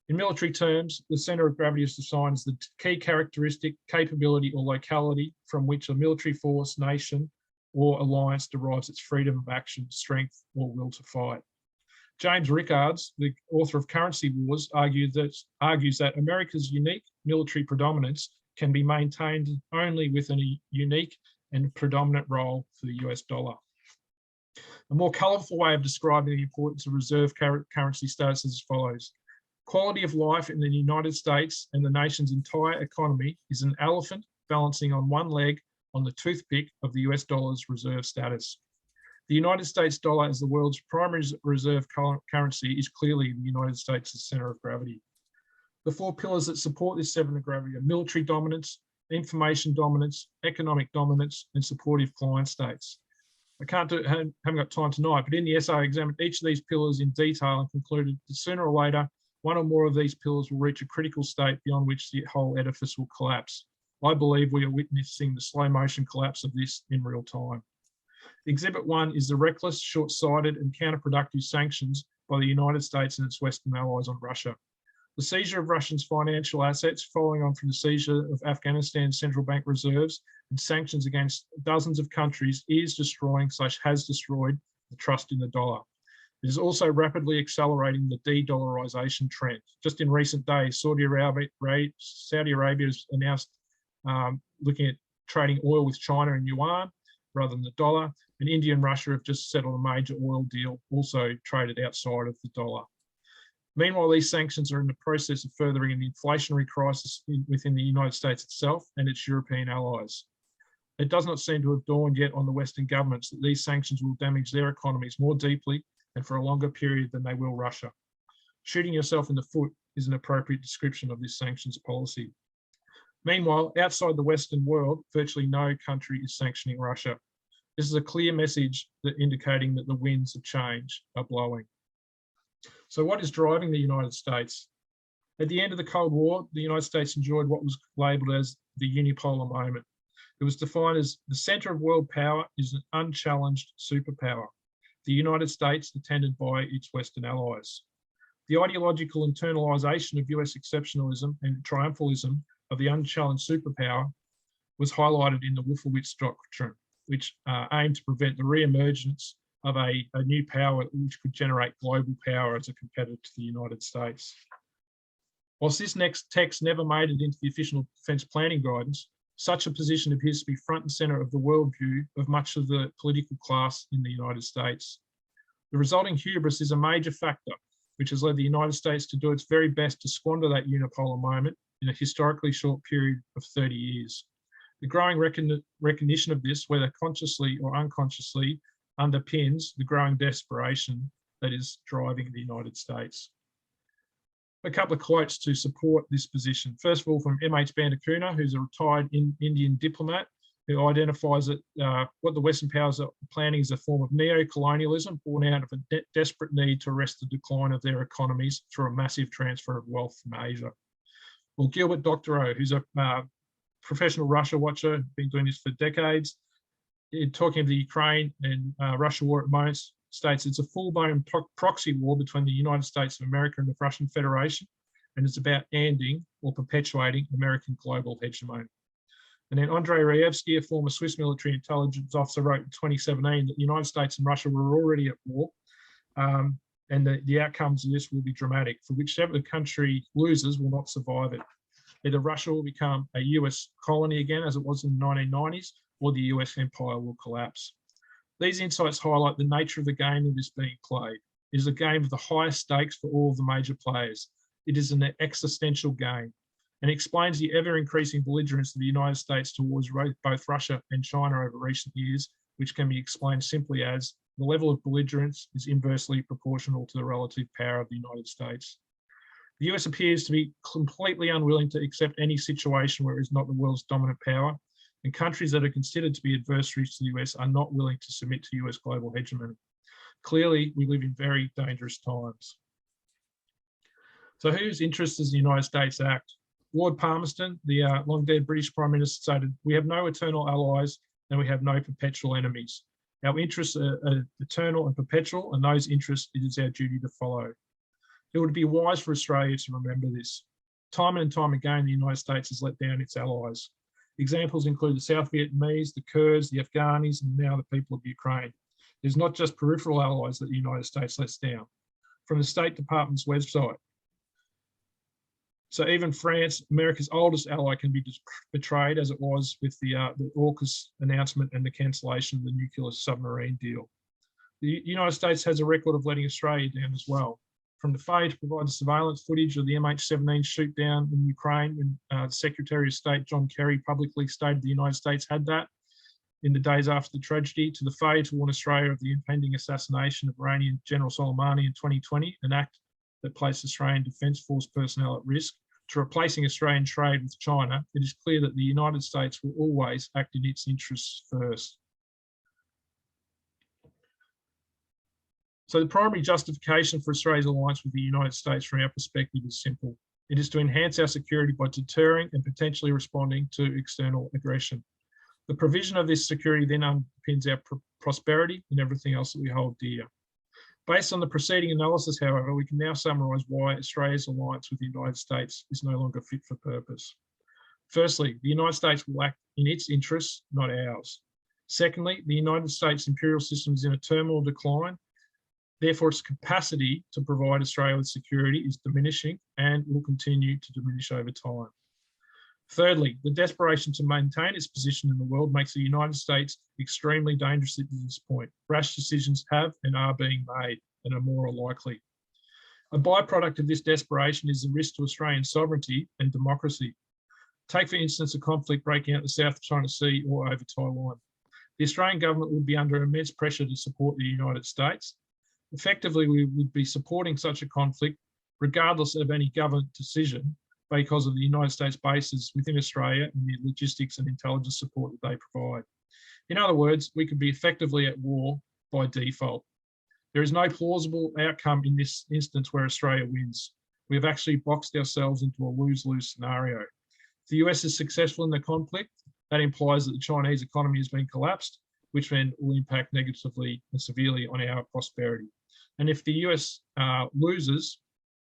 In military terms, the centre of gravity is defined as the key characteristic, capability, or locality from which a military force, nation, or alliance derives its freedom of action, strength, or will to fight. James Rickards, the author of Currency Wars, argues that America's unique military predominance can be maintained only with a unique and predominant role for the US dollar. A more colourful way of describing the importance of reserve currency status is as follows. Quality of life in the United States and the nation's entire economy is an elephant balancing on one leg on the toothpick of the US dollar's reserve status. The United States dollar as the world's primary reserve currency is clearly the United States' centre of gravity. The four pillars that support this centre of gravity are military dominance, information dominance, economic dominance, and supportive client states. I haven't got time tonight, but in the essay I examined each of these pillars in detail and concluded that sooner or later, one or more of these pillars will reach a critical state beyond which the whole edifice will collapse. I believe we are witnessing the slow motion collapse of this in real time. Exhibit 1 is the reckless, short-sighted and counterproductive sanctions by the United States and its Western allies on Russia. The seizure of Russia's financial assets following on from the seizure of Afghanistan's central bank reserves and sanctions against dozens of countries is destroying / has destroyed the trust in the dollar. It is also rapidly accelerating the de-dollarization trend. Just in recent days, Saudi Arabia has announced looking at trading oil with China in yuan rather than the dollar, and India and Russia have just settled a major oil deal, also traded outside of the dollar. Meanwhile, these sanctions are in the process of furthering an inflationary crisis within the United States itself and its European allies. It does not seem to have dawned yet on the Western governments that these sanctions will damage their economies more deeply and for a longer period than they will Russia. Shooting yourself in the foot is an appropriate description of this sanctions policy. Meanwhile, outside the Western world, virtually no country is sanctioning Russia. This is a clear message that indicating that the winds of change are blowing. So what is driving the United States? At the end of the Cold War, the United States enjoyed what was labelled as the unipolar moment. It was defined as the centre of world power is an unchallenged superpower. The United States attended by its Western allies. The ideological internalisation of US exceptionalism and triumphalism of the unchallenged superpower was highlighted in the Wolfowitz Doctrine, which aimed to prevent the re-emergence of a new power which could generate global power as a competitor to the United States. Whilst this next text never made it into the official defence planning guidance, Such a position appears to be front and centre of the worldview of much of the political class in the United States. The resulting hubris is a major factor which has led the United States to do its very best to squander that unipolar moment in a historically short period of 30 years. The growing recognition of this, whether consciously or unconsciously, underpins the growing desperation that is driving the United States. A couple of quotes to support this position. First of all, from M.H. Bandakuna, who's a retired Indian diplomat, who identifies that what the Western powers are planning is a form of neo-colonialism born out of a desperate need to arrest the decline of their economies through a massive transfer of wealth from Asia. Well, Gilbert Doctorow, who's a professional Russia watcher, been doing this for decades, in talking of the Ukraine and Russia war at the moment, states it's a full-blown proxy war between the United States of America and the Russian Federation, and it's about ending or perpetuating American global hegemony. And then Andrei Rayevsky, a former Swiss military intelligence officer, wrote in 2017 that the United States and Russia were already at war, and the outcomes of this will be dramatic, for whichever country loses will not survive it. Either Russia will become a US colony again, as it was in the 1990s, or the US empire will collapse. These insights highlight the nature of the game that is being played. It is a game of the highest stakes for all of the major players. It is an existential game, and explains the ever-increasing belligerence of the United States towards both Russia and China over recent years, which can be explained simply as the level of belligerence is inversely proportional to the relative power of the United States. The US appears to be completely unwilling to accept any situation where it is not the world's dominant power, and countries that are considered to be adversaries to the US are not willing to submit to US global hegemony. Clearly, we live in very dangerous times. So whose interests does the United States act? Lord Palmerston, the long dead British Prime Minister, stated, "We have no eternal allies and we have no perpetual enemies. Our interests are eternal and perpetual, and those interests it is our duty to follow." It would be wise for Australia to remember this. Time and time again, the United States has let down its allies. Examples include the South Vietnamese, the Kurds, the Afghanis, and now the people of Ukraine. It's not just peripheral allies that the United States lets down. From the State Department's website, so even France, America's oldest ally, can be betrayed, as it was with the AUKUS announcement and the cancellation of the nuclear submarine deal. The United States has a record of letting Australia down as well. From the failure to provide the surveillance footage of the MH17 shoot down in Ukraine, when Secretary of State John Kerry publicly stated the United States had that in the days after the tragedy, to the failure to warn Australia of the impending assassination of Iranian General Soleimani in 2020, an act that placed Australian Defence Force personnel at risk, to replacing Australian trade with China, it is clear that the United States will always act in its interests first. So the primary justification for Australia's alliance with the United States from our perspective is simple. It is to enhance our security by deterring and potentially responding to external aggression. The provision of this security then underpins our prosperity and everything else that we hold dear. Based on the preceding analysis, however, we can now summarise why Australia's alliance with the United States is no longer fit for purpose. Firstly, the United States will act in its interests, not ours. Secondly, the United States imperial system is in a terminal decline. Therefore, its capacity to provide Australia with security is diminishing and will continue to diminish over time. Thirdly, the desperation to maintain its position in the world makes the United States extremely dangerous at this point. Rash decisions have and are being made and are more likely. A byproduct of this desperation is the risk to Australian sovereignty and democracy. Take, for instance, a conflict breaking out in the South China Sea or over Taiwan. The Australian government would be under immense pressure to support the United States. Effectively, we would be supporting such a conflict regardless of any government decision, because of the United States bases within Australia and the logistics and intelligence support that they provide. In other words, we could be effectively at war by default. There is no plausible outcome in this instance where Australia wins. We have actually boxed ourselves into a lose-lose scenario. If the US is successful in the conflict, that implies that the Chinese economy has been collapsed, which then will impact negatively and severely on our prosperity. And if the US loses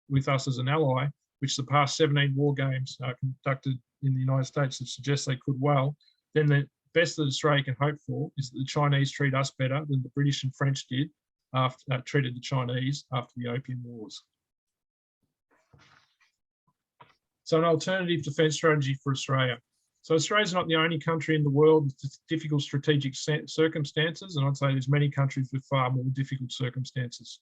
with us as an ally, which the past 17 war games conducted in the United States that suggest they could well, then the best that Australia can hope for is that the Chinese treat us better than the British and French did after treated the Chinese after the Opium Wars. So an alternative defence strategy for Australia. So Australia's not the only country in the world with difficult strategic circumstances, and I'd say there's many countries with far more difficult circumstances.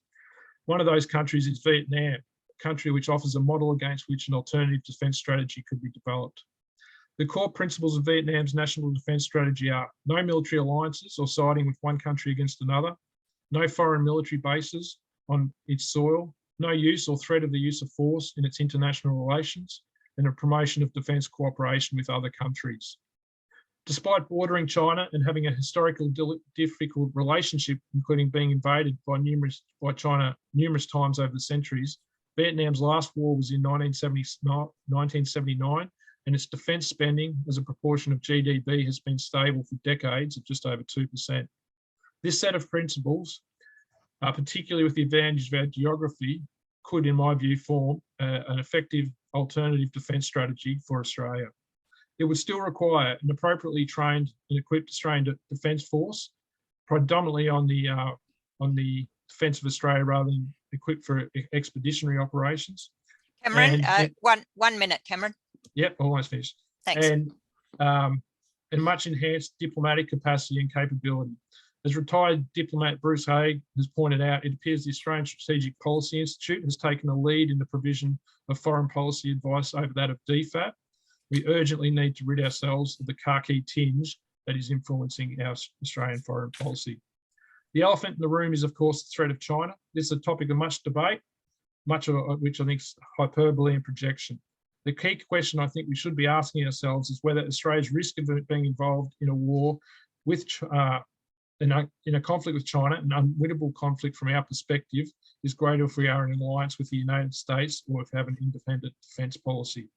One of those countries is Vietnam, a country which offers a model against which an alternative defence strategy could be developed. The core principles of Vietnam's national defence strategy are no military alliances or siding with one country against another, no foreign military bases on its soil, no use or threat of the use of force in its international relations, and a promotion of defence cooperation with other countries. Despite bordering China and having a historically difficult relationship, including being invaded by China numerous times over the centuries, Vietnam's last war was in 1979, and its defence spending as a proportion of GDP has been stable for decades at just over 2%. This set of principles, particularly with the advantage of our geography, could, in my view, form an effective alternative defence strategy for Australia. It would still require an appropriately trained and equipped Australian Defence Force, predominantly on the defence of Australia rather than equipped for expeditionary operations. Cameron, one minute, Cameron. Yep, almost finished. Thanks. And much enhanced diplomatic capacity and capability. As retired diplomat Bruce Haig has pointed out, it appears the Australian Strategic Policy Institute has taken a lead in the provision of foreign policy advice over that of DFAT. We urgently need to rid ourselves of the khaki tinge that is influencing our Australian foreign policy. The elephant in the room is, of course, the threat of China. This is a topic of much debate, much of which I think is hyperbole and projection. The key question I think we should be asking ourselves is whether Australia's risk of being involved in a war with in a conflict with China, an unwinnable conflict from our perspective, is greater if we are in an alliance with the United States or if we have an independent defence policy.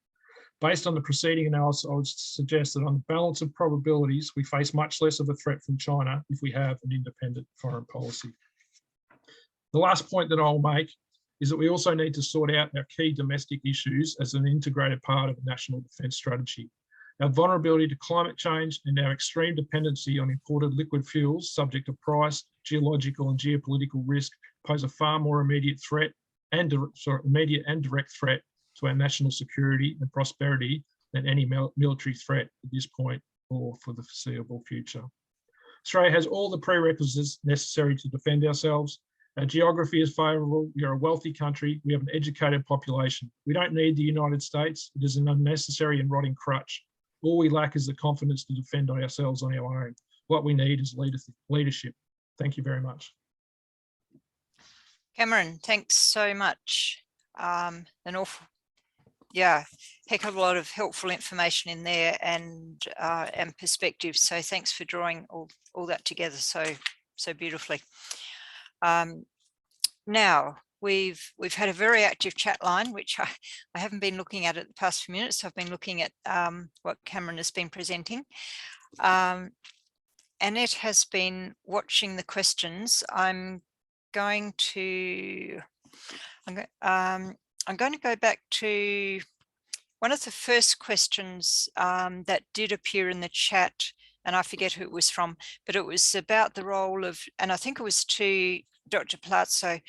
Based on the preceding analysis, I would suggest that on the balance of probabilities, we face much less of a threat from China if we have an independent foreign policy. The last point that I'll make is that we also need to sort out our key domestic issues as an integrated part of a national defence strategy. Our vulnerability to climate change and our extreme dependency on imported liquid fuels subject to price, geological and geopolitical risk pose a far more immediate threat and immediate and direct threat to our national security and prosperity than any military threat at this point or for the foreseeable future. Australia has all the prerequisites necessary to defend ourselves. Our geography is favourable. We are a wealthy country. We have an educated population. We don't need the United States. It is an unnecessary and rotting crutch. All we lack is the confidence to defend ourselves on our own. What we need is leadership. Thank you very much. Cameron, thanks so much. Heck of a lot of helpful information in there and perspective. So thanks for drawing all that together so beautifully. Now we've had a very active chat line, which I haven't been looking at the past few minutes. I've been looking at what Cameron has been presenting. Annette has been watching the questions. I'm going to go back to one of the first questions that did appear in the chat, and I forget who it was from, but it was about the role of, and I think it was to Dr. Palazzo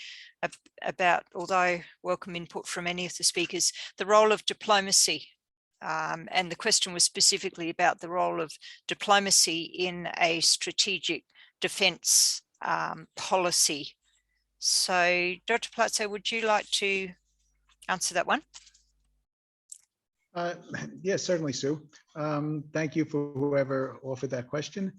about, although welcome input from any of the speakers, the role of diplomacy. And the question was specifically about the role of diplomacy in a strategic defence policy. So, Dr. Palazzo, would you like to answer that one? Yes, certainly, Sue. Thank you for whoever offered that question.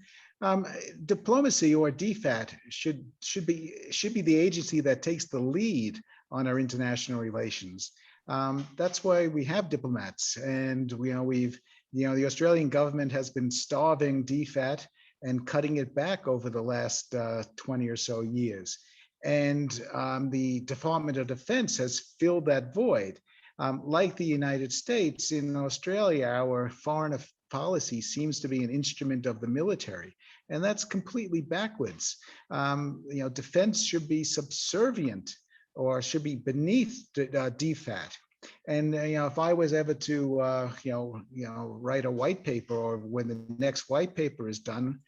Diplomacy, or DFAT, should be the agency that takes the lead on our international relations. That's why we have diplomats, and the Australian government has been starving DFAT and cutting it back over the last 20 or so years. And the Department of Defense has filled that void. Like the United States, in Australia, our foreign policy seems to be an instrument of the military, and that's completely backwards. Defense should be subservient or should be beneath DFAT. And if I was ever to write a white paper, or when the next white paper is done,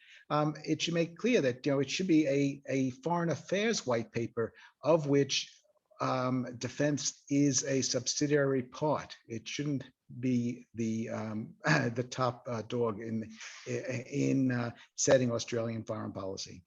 it should make clear that it should be a foreign affairs white paper of which defense is a subsidiary part. It shouldn't be the the top dog in setting Australian foreign policy.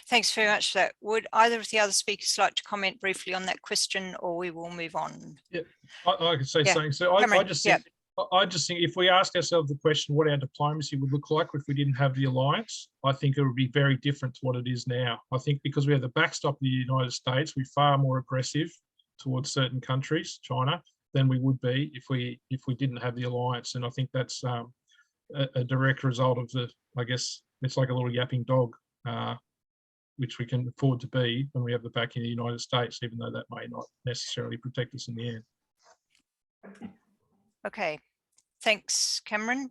Thanks very much for that. Would either of the other speakers like to comment briefly on that question, or we will move on? Yeah, I could say Yeah. something. So I Cameron, just yeah. think, I just think if we ask ourselves the question, what our diplomacy would look like if we didn't have the alliance, I think it would be very different to what it is now. I think because we have the backstop of the United States, we're far more aggressive towards certain countries, China, than we would be if we didn't have the alliance. And I think that's a direct result of the, I guess, it's like a little yapping dog, which we can afford to be when we have the backing of the United States, even though that may not necessarily protect us in the end. Okay, thanks, Cameron.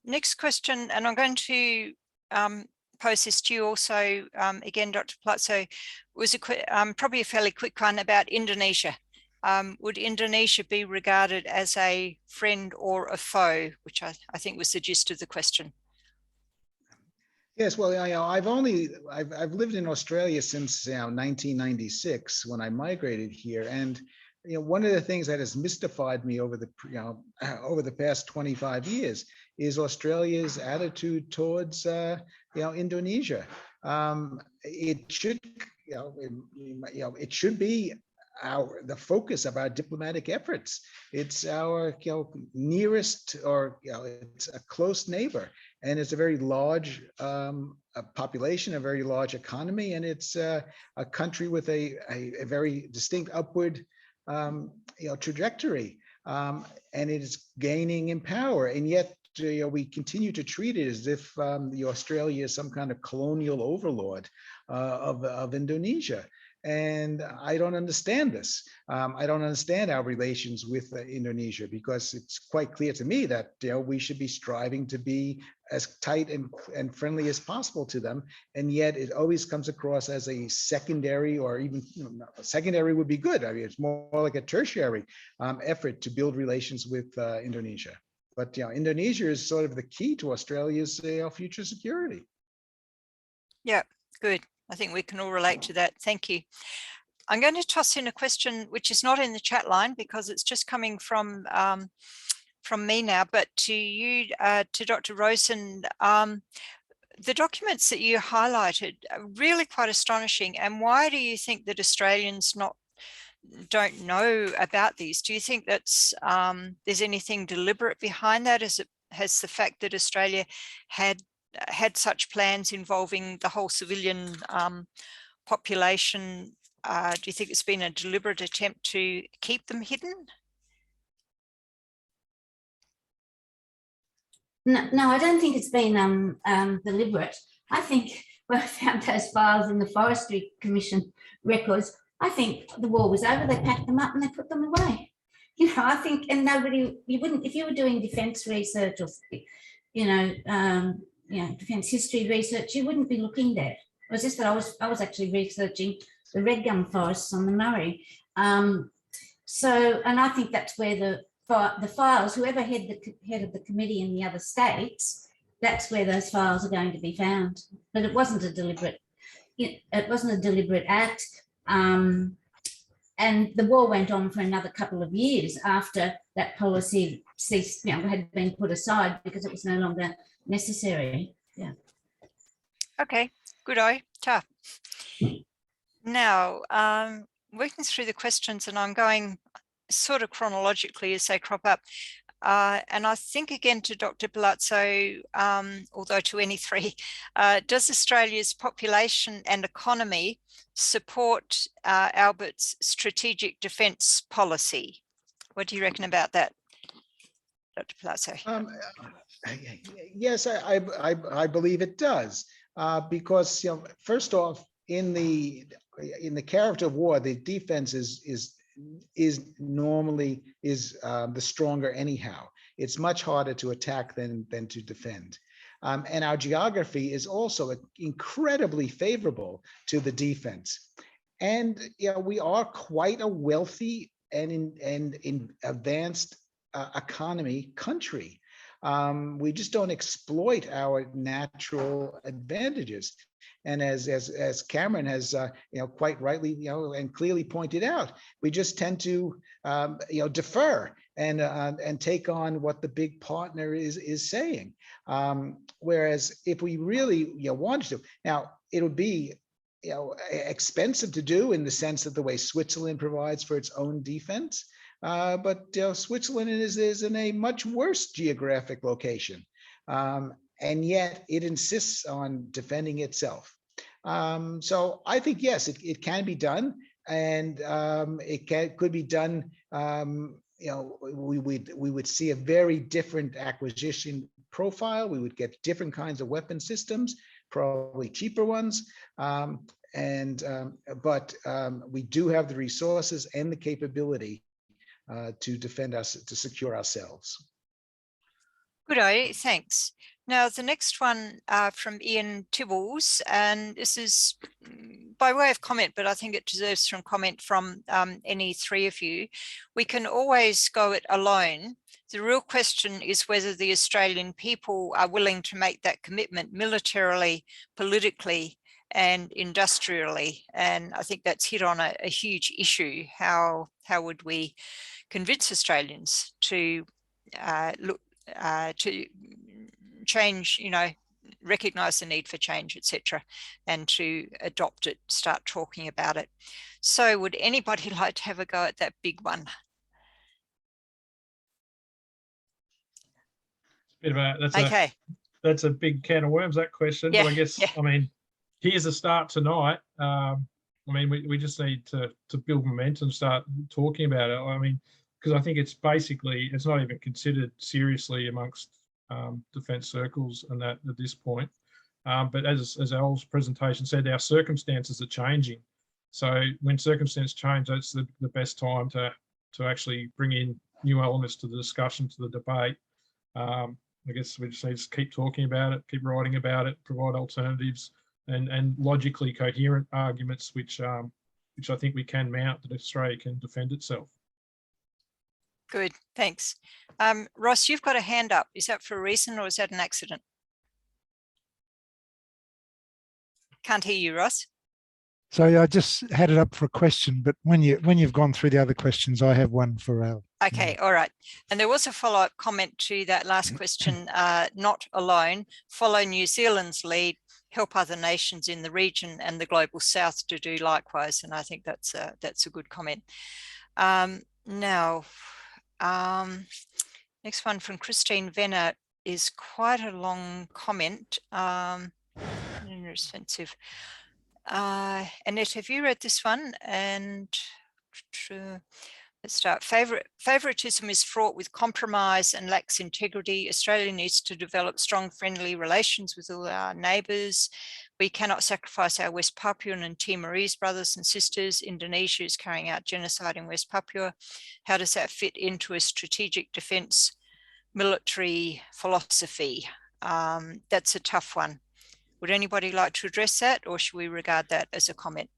Next question, and I'm going to pose this to you also, again, Dr. Palazzo, was probably a fairly quick one about Indonesia. Would Indonesia be regarded as a friend or a foe, which I think was the gist of the question. Yes, well, I've lived in Australia since 1996 when I migrated here, and one of the things that has mystified me over the past 25 years is Australia's attitude towards Indonesia. It should it should be the focus of our diplomatic efforts. It's our nearest, or it's a close neighbor, and it's a very large population, a very large economy, and it's a country with a very distinct upward trajectory, and it is gaining in power, and yet we continue to treat it as if the Australia is some kind of colonial overlord of Indonesia. And I don't understand this. I don't understand our relations with Indonesia, because it's quite clear to me that we should be striving to be as tight and friendly as possible to them. And yet it always comes across as a secondary, or even secondary would be good. I mean, it's more like a tertiary effort to build relations with Indonesia. But Indonesia is sort of the key to Australia's future security. Yeah, good. I think we can all relate to that. Thank you. I'm going to toss in a question which is not in the chat line because it's just coming from me now, but to you, to Dr. Rosen, the documents that you highlighted are really quite astonishing. And why do you think that Australians don't know about these? Do you think that's there's anything deliberate behind that? Has the fact that Australia had such plans involving the whole civilian population, do you think it's been a deliberate attempt to keep them hidden? No, I don't think it's been deliberate. I think when I found those files in the Forestry Commission records, I think the war was over, they packed them up and they put them away. I think, and nobody, you wouldn't, if you were doing defence research or, defence history research, you wouldn't be looking there. It was just that I was actually researching the red gum forests on the Murray. So, and I think that's where the files, whoever head of the committee in the other states, that's where those files are going to be found. But it wasn't a deliberate, act. And the war went on for another couple of years after that policy ceased, had been put aside because it was no longer necessary. Yeah. Okay, good eye, tough. Now, working through the questions, and I'm going sort of chronologically as they crop up. And I think again to Dr. Palazzo, although to any three, does Australia's population and economy support Albert's strategic defence policy? What do you reckon about that, Dr. Palazzo? Yes, I believe it does, because first off, in the character of war, the defense is normally the stronger anyhow. It's much harder to attack than to defend. And our geography is also incredibly favorable to the defense. And we are quite a wealthy and in advanced economy country. we just don't exploit our natural advantages. And as Cameron has quite rightly and clearly pointed out, we just tend to defer and take on what the big partner is saying. Whereas if we really wanted to, now it'll be expensive to do in the sense of the way Switzerland provides for its own defense. But Switzerland is in a much worse geographic location, and yet it insists on defending itself. So I think, yes, it can be done, and could be done. We would see a very different acquisition profile. We would get different kinds of weapon systems, probably cheaper ones. But we do have the resources and the capability to defend us, to secure ourselves. Good eye, thanks. Now the next one from Ian Tibbles, and this is by way of comment, but I think it deserves some comment from any three of you. We can always go it alone. The real question is whether the Australian people are willing to make that commitment militarily, politically, and industrially. And I think that's hit on a huge issue. How would we convince Australians to to change, recognize the need for change, etc., and to adopt it, start talking about it. So would anybody like to have a go at that big one? That's a big can of worms, that question. Yeah, but I guess, I mean, here's a start tonight. I mean, we just need to build momentum, start talking about it. I mean, because I think it's basically, it's not even considered seriously amongst defence circles and that at this point. But as Al's presentation said, our circumstances are changing. So when circumstances change, that's the best time to actually bring in new elements to the discussion, to the debate. I guess we just need to keep talking about it, keep writing about it, provide alternatives and logically coherent arguments, which I think we can mount, that Australia can defend itself. Good, thanks. Ross, you've got a hand up. Is that for a reason or is that an accident? Can't hear you, Ross. So I just had it up for a question, but when you've gone through the other questions, I have one for Al. Okay, all right. And there was a follow-up comment to that last question, not alone, follow New Zealand's lead, help other nations in the region and the global south to do likewise. And I think that's a good comment. Now, next one from Christine Venner is quite a long comment. Inexpensive. Annette, have you read this one? And let's start. Favoritism is fraught with compromise and lacks integrity. Australia needs to develop strong, friendly relations with all our neighbours. We cannot sacrifice our West Papuan and Timorese brothers and sisters. Indonesia is carrying out genocide in West Papua. How does that fit into a strategic defence military philosophy? That's a tough one. Would anybody like to address that, or should we regard that as a comment?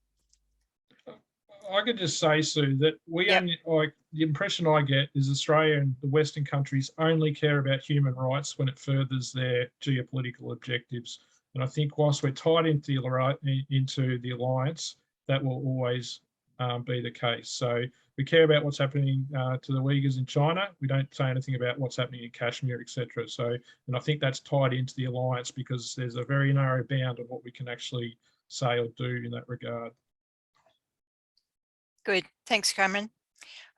I could just say, Sue, that the impression I get is Australia and the Western countries only care about human rights when it furthers their geopolitical objectives. And I think whilst we're tied into the alliance, that will always be the case. So we care about what's happening to the Uyghurs in China. We don't say anything about what's happening in Kashmir, etc. So, and I think that's tied into the alliance because there's a very narrow bound of what we can actually say or do in that regard. Good, thanks, Cameron.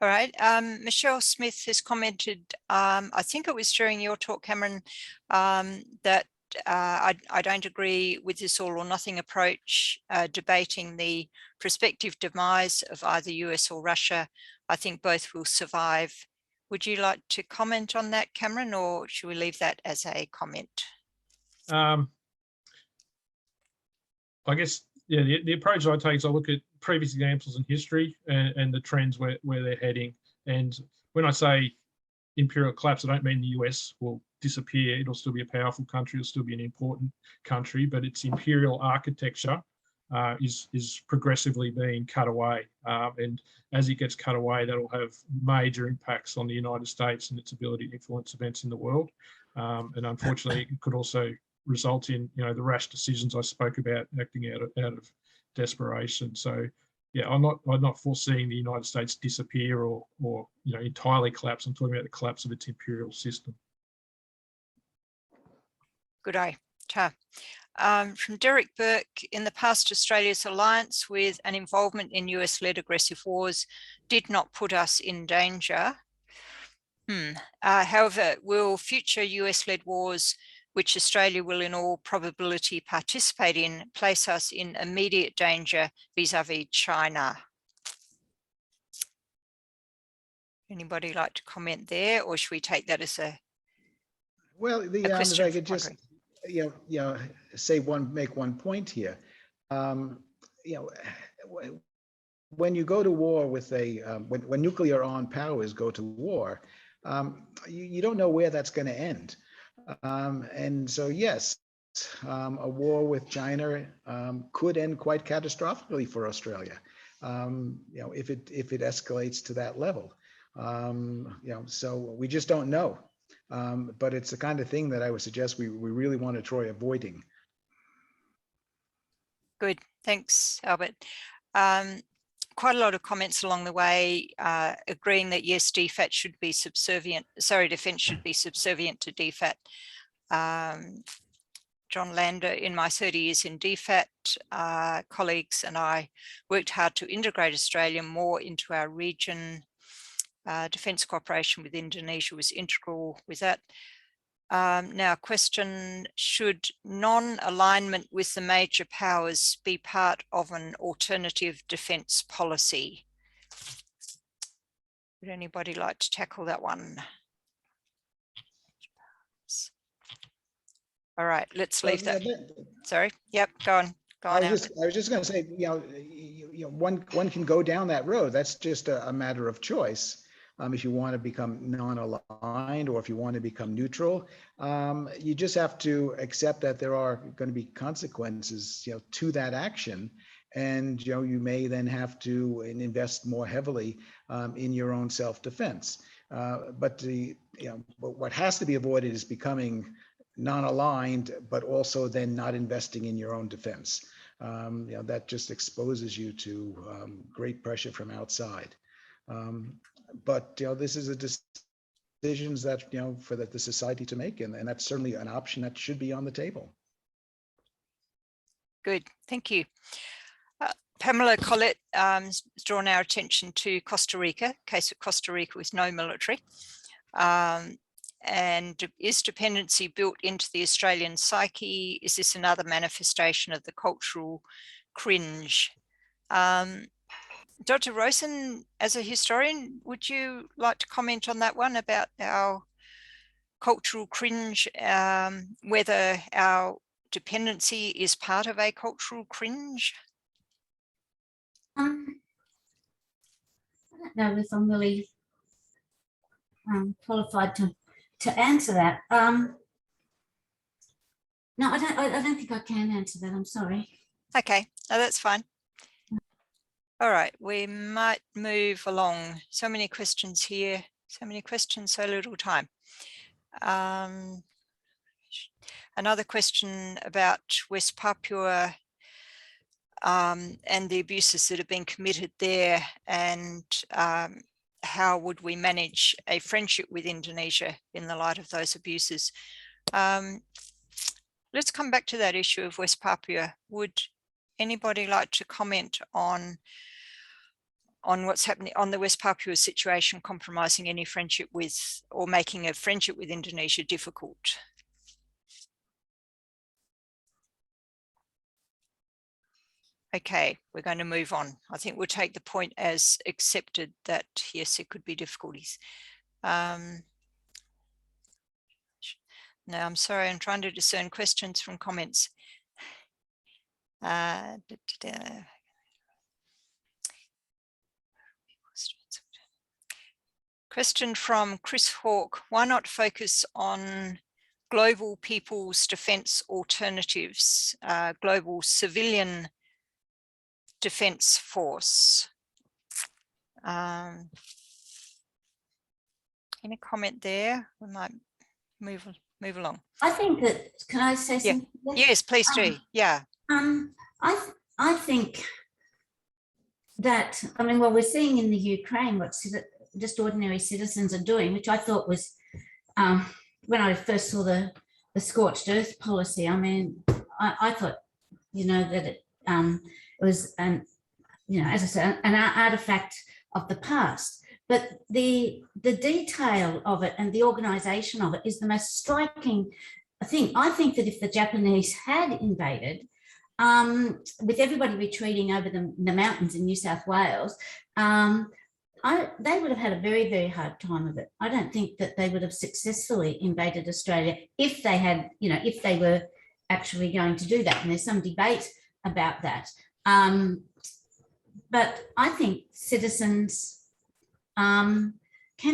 All right, Michelle Smith has commented, I think it was during your talk, Cameron, that I don't agree with this all or nothing approach, debating the prospective demise of either US or Russia. I think both will survive. Would you like to comment on that, Cameron, or should we leave that as a comment? I guess, yeah, the approach I take is I look at previous examples in history and the trends where they're heading. And when I say imperial collapse, I don't mean the US will disappear. It'll still be a powerful country. It'll still be an important country, but its imperial architecture is progressively being cut away. And as it gets cut away, that'll have major impacts on the United States and its ability to influence events in the world. And unfortunately, it could also result in, the rash decisions I spoke about, acting out of desperation. So, yeah, I'm not foreseeing the United States disappear or entirely collapse. I'm talking about the collapse of its imperial system. Good eye. Ta. From Derek Burke, in the past, Australia's alliance with and involvement in US-led aggressive wars did not put us in danger. However, will future US-led wars, which Australia will in all probability participate in, place us in immediate danger vis-a-vis China? Anybody like to comment there, or should we take that as a Well, question? if I could just, make one point here. When you go to war with when nuclear armed powers go to war, you don't know where that's going to end. And so, yes, a war with China could end quite catastrophically for Australia, if it escalates to that level. So we just don't know. But it's the kind of thing that I would suggest we really want to try avoiding. Good, thanks, Albert. Quite a lot of comments along the way, agreeing that yes, DFAT should be subservient, defence should be subservient to DFAT. John Lander, in my 30 years in DFAT, colleagues and I worked hard to integrate Australia more into our region. Defence cooperation with Indonesia was integral with that. Now, question, should non-alignment with the major powers be part of an alternative defence policy? Would anybody like to tackle that one? All right, let's leave that. Sorry, yep, go on. I was just going to say, one can go down that road. That's just a matter of choice. If you want to become non-aligned or if you want to become neutral, you just have to accept that there are going to be consequences, to that action, and you may then have to invest more heavily in your own self-defense. But what has to be avoided is becoming non-aligned, but also then not investing in your own defense. That just exposes you to great pressure from outside. But this is a decisions that for the society to make, and that's certainly an option that should be on the table. Good, thank you. Pamela Collett has drawn our attention to Costa Rica, case of Costa Rica with no military. And is dependency built into the Australian psyche? Is this another manifestation of the cultural cringe? Dr. Rosen, as a historian, would you like to comment on that one about our cultural cringe, whether our dependency is part of a cultural cringe? I don't know if I'm really qualified to answer that. No, I don't think I can answer that. I'm sorry. Okay, no, that's fine. All right, we might move along. So many questions here, so many questions, so little time. Another question about West Papua and the abuses that have been committed there, and how would we manage a friendship with Indonesia in the light of those abuses? Let's come back to that issue of West Papua. Would anybody like to comment on what's happening on the West Papua situation, compromising any friendship with, or making a friendship with Indonesia difficult? Okay, we're going to move on. I think we'll take the point as accepted that yes, there could be difficulties. Now, I'm sorry, I'm trying to discern questions from comments. Question from Chris Hawke. Why not focus on global people's defence alternatives, global civilian defence force? Any comment there? We might move move along. I think that, can I say Yeah. something? Yes, please do. Yeah. I think that, I mean, well, we're seeing in the Ukraine what just ordinary citizens are doing, which I thought was, when I first saw the scorched earth policy, I mean, I thought, you know, that it was, you know, as I said, an artifact of the past. But the detail of it and the organisation of it is the most striking thing. I think that if the Japanese had invaded, with everybody retreating over the mountains in New South Wales, they would have had a very, very hard time of it. I don't think that they would have successfully invaded Australia if they had, you know, if they were actually going to do that. And there's some debate about that. But I think citizens can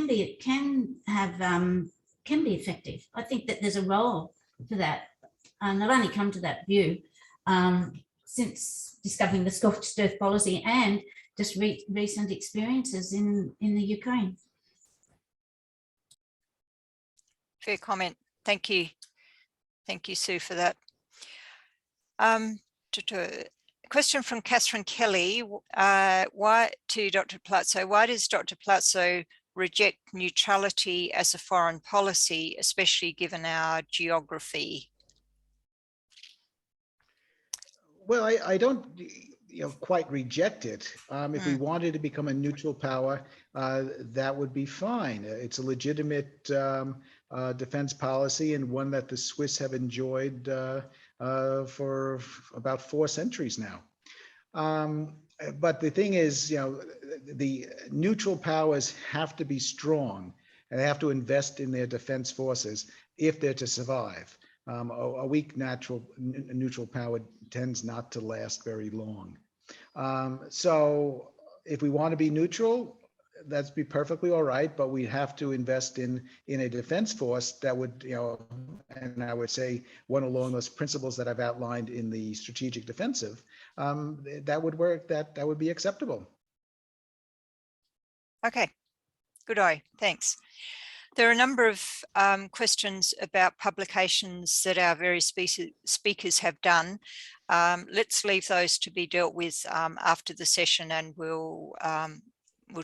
be effective. I think that there's a role for that. And I've only come to that view since discovering the scorched earth policy and just recent experiences in the Ukraine. Fair comment. Thank you. Thank you, Sue, for that. Question from Catherine Kelly. Why to Dr. Palazzo? Why does Dr. Palazzo reject neutrality as a foreign policy, especially given our geography? Well, I don't quite reject it. If we wanted to become a neutral power, that would be fine. It's a legitimate defense policy and one that the Swiss have enjoyed for about 4 centuries now. But the thing is, the neutral powers have to be strong and they have to invest in their defense forces if they're to survive. A weak neutral power tends not to last very long. So if we want to be neutral, that's be perfectly all right, but we have to invest in a defense force that would, and I would say one along those principles that I've outlined in the strategic defensive, that would work, that would be acceptable. Okay, good eye, thanks. There are a number of questions about publications that our various speakers have done. Let's leave those to be dealt with after the session, and we'll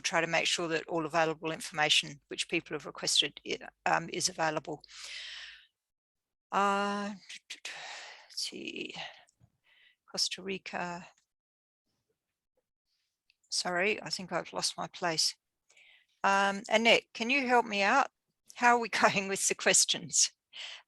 try to make sure that all available information which people have requested is available. Let's see, Costa Rica. Sorry, I think I've lost my place. Annette, can you help me out? How are we going with the questions?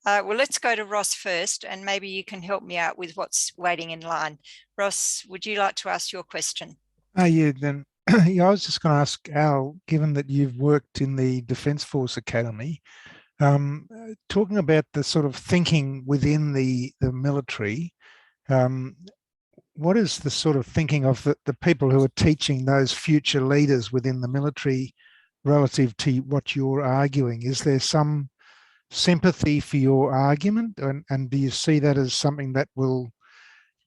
Well, let's go to Ross first, and maybe you can help me out with what's waiting in line. Ross, would you like to ask your question? Yeah, then yeah, I was just going to ask Al, given that you've worked in the Defence Force Academy, talking about the sort of thinking within the military, what is the sort of thinking of the people who are teaching those future leaders within the military relative to what you're arguing? Is there some sympathy for your argument, and do you see that as something that will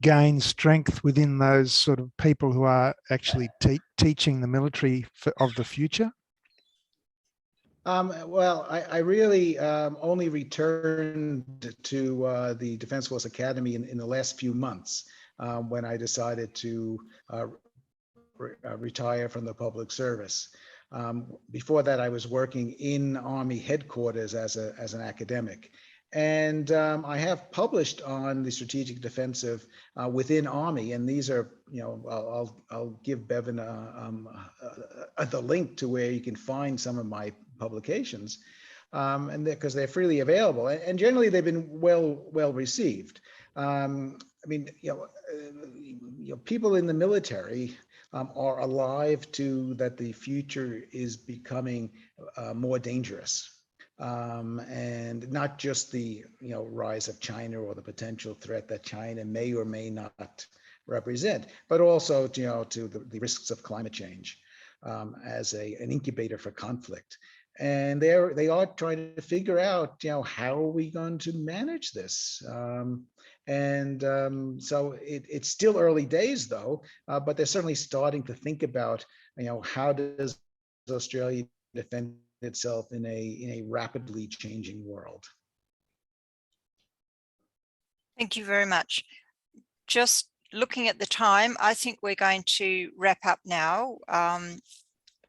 gain strength within those sort of people who are actually teaching the military of the future? Well, I really only returned to the Defence Force Academy in the last few months when I decided to retire from the public service. Before that, I was working in Army headquarters as an academic. And I have published on the strategic defensive within Army, and these are, I'll give Bevan the link to where you can find some of my publications, and because they're freely available, and generally they've been well received. I mean, people in the military are alive to that the future is becoming more dangerous. And not just the rise of China or the potential threat that China may or may not represent, but also to the risks of climate change as an incubator for conflict. And they are trying to figure out how are we going to manage this. So it's still early days though, but they're certainly starting to think about how does Australia defend itself in a rapidly changing world. Thank you very much. Just looking at the time, I think we're going to wrap up now.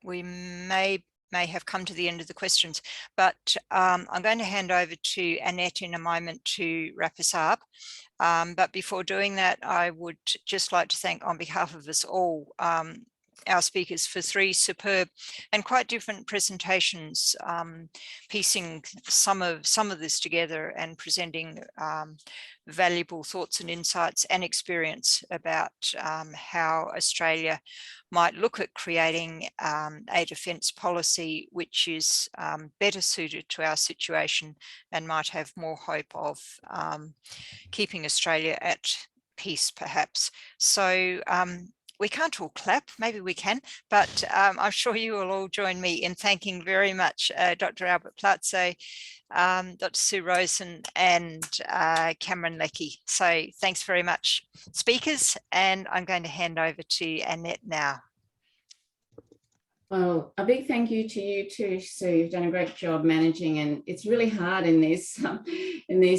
We may have come to the end of the questions, but I'm going to hand over to Annette in a moment to wrap us up. But before doing that, I would just like to thank, on behalf of us all, our speakers for 3 superb and quite different presentations, piecing some of this together and presenting valuable thoughts and insights and experience about how Australia might look at creating a defence policy which is better suited to our situation and might have more hope of keeping Australia at peace, perhaps. So we can't all clap, maybe we can, but I'm sure you will all join me in thanking very much Dr. Albert Palazzo, Dr. Sue Rosen and Cameron Leckie. So thanks very much, speakers, and I'm going to hand over to Annette now. Well, a big thank you to you too, Sue. You've done a great job managing, and it's really hard in these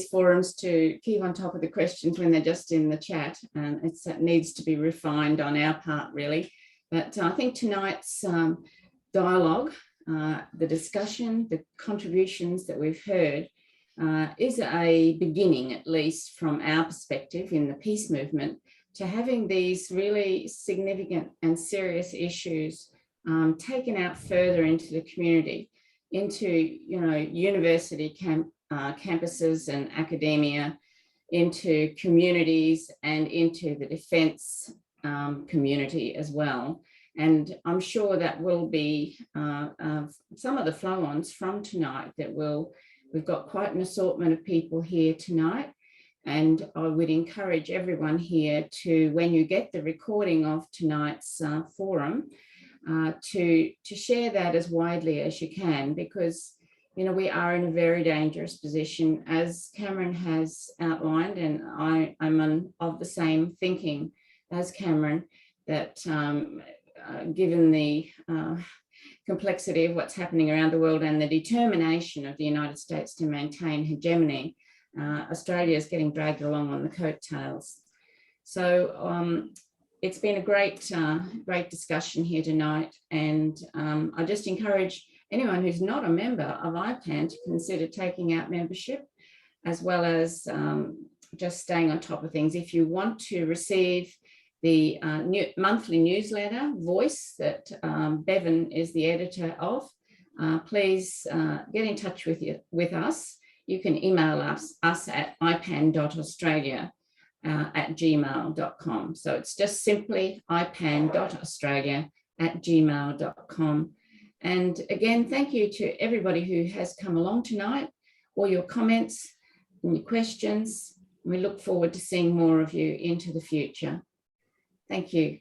forums to keep on top of the questions when they're just in the chat, and it needs to be refined on our part, really. But I think tonight's dialogue, the discussion, the contributions that we've heard is a beginning, at least from our perspective in the peace movement, to having these really significant and serious issues taken out further into the community, into university campuses and academia, into communities and into the defence community as well. And I'm sure that will be some of the flow-ons from tonight that we've got quite an assortment of people here tonight. And I would encourage everyone here to, when you get the recording of tonight's forum, to share that as widely as you can, because we are in a very dangerous position, as Cameron has outlined, and I'm of the same thinking as Cameron, that given the complexity of what's happening around the world and the determination of the United States to maintain hegemony, Australia is getting dragged along on the coattails. So it's been a great discussion here tonight, and I just encourage anyone who's not a member of IPAN to consider taking out membership, as well as just staying on top of things. If you want to receive the monthly newsletter, Voice, that Bevan is the editor of, please get in touch with us. You can email us at ipan.australia. At gmail.com. So it's just simply ipan.australia@gmail.com. And again, thank you to everybody who has come along tonight, all your comments and your questions. We look forward to seeing more of you into the future. Thank you.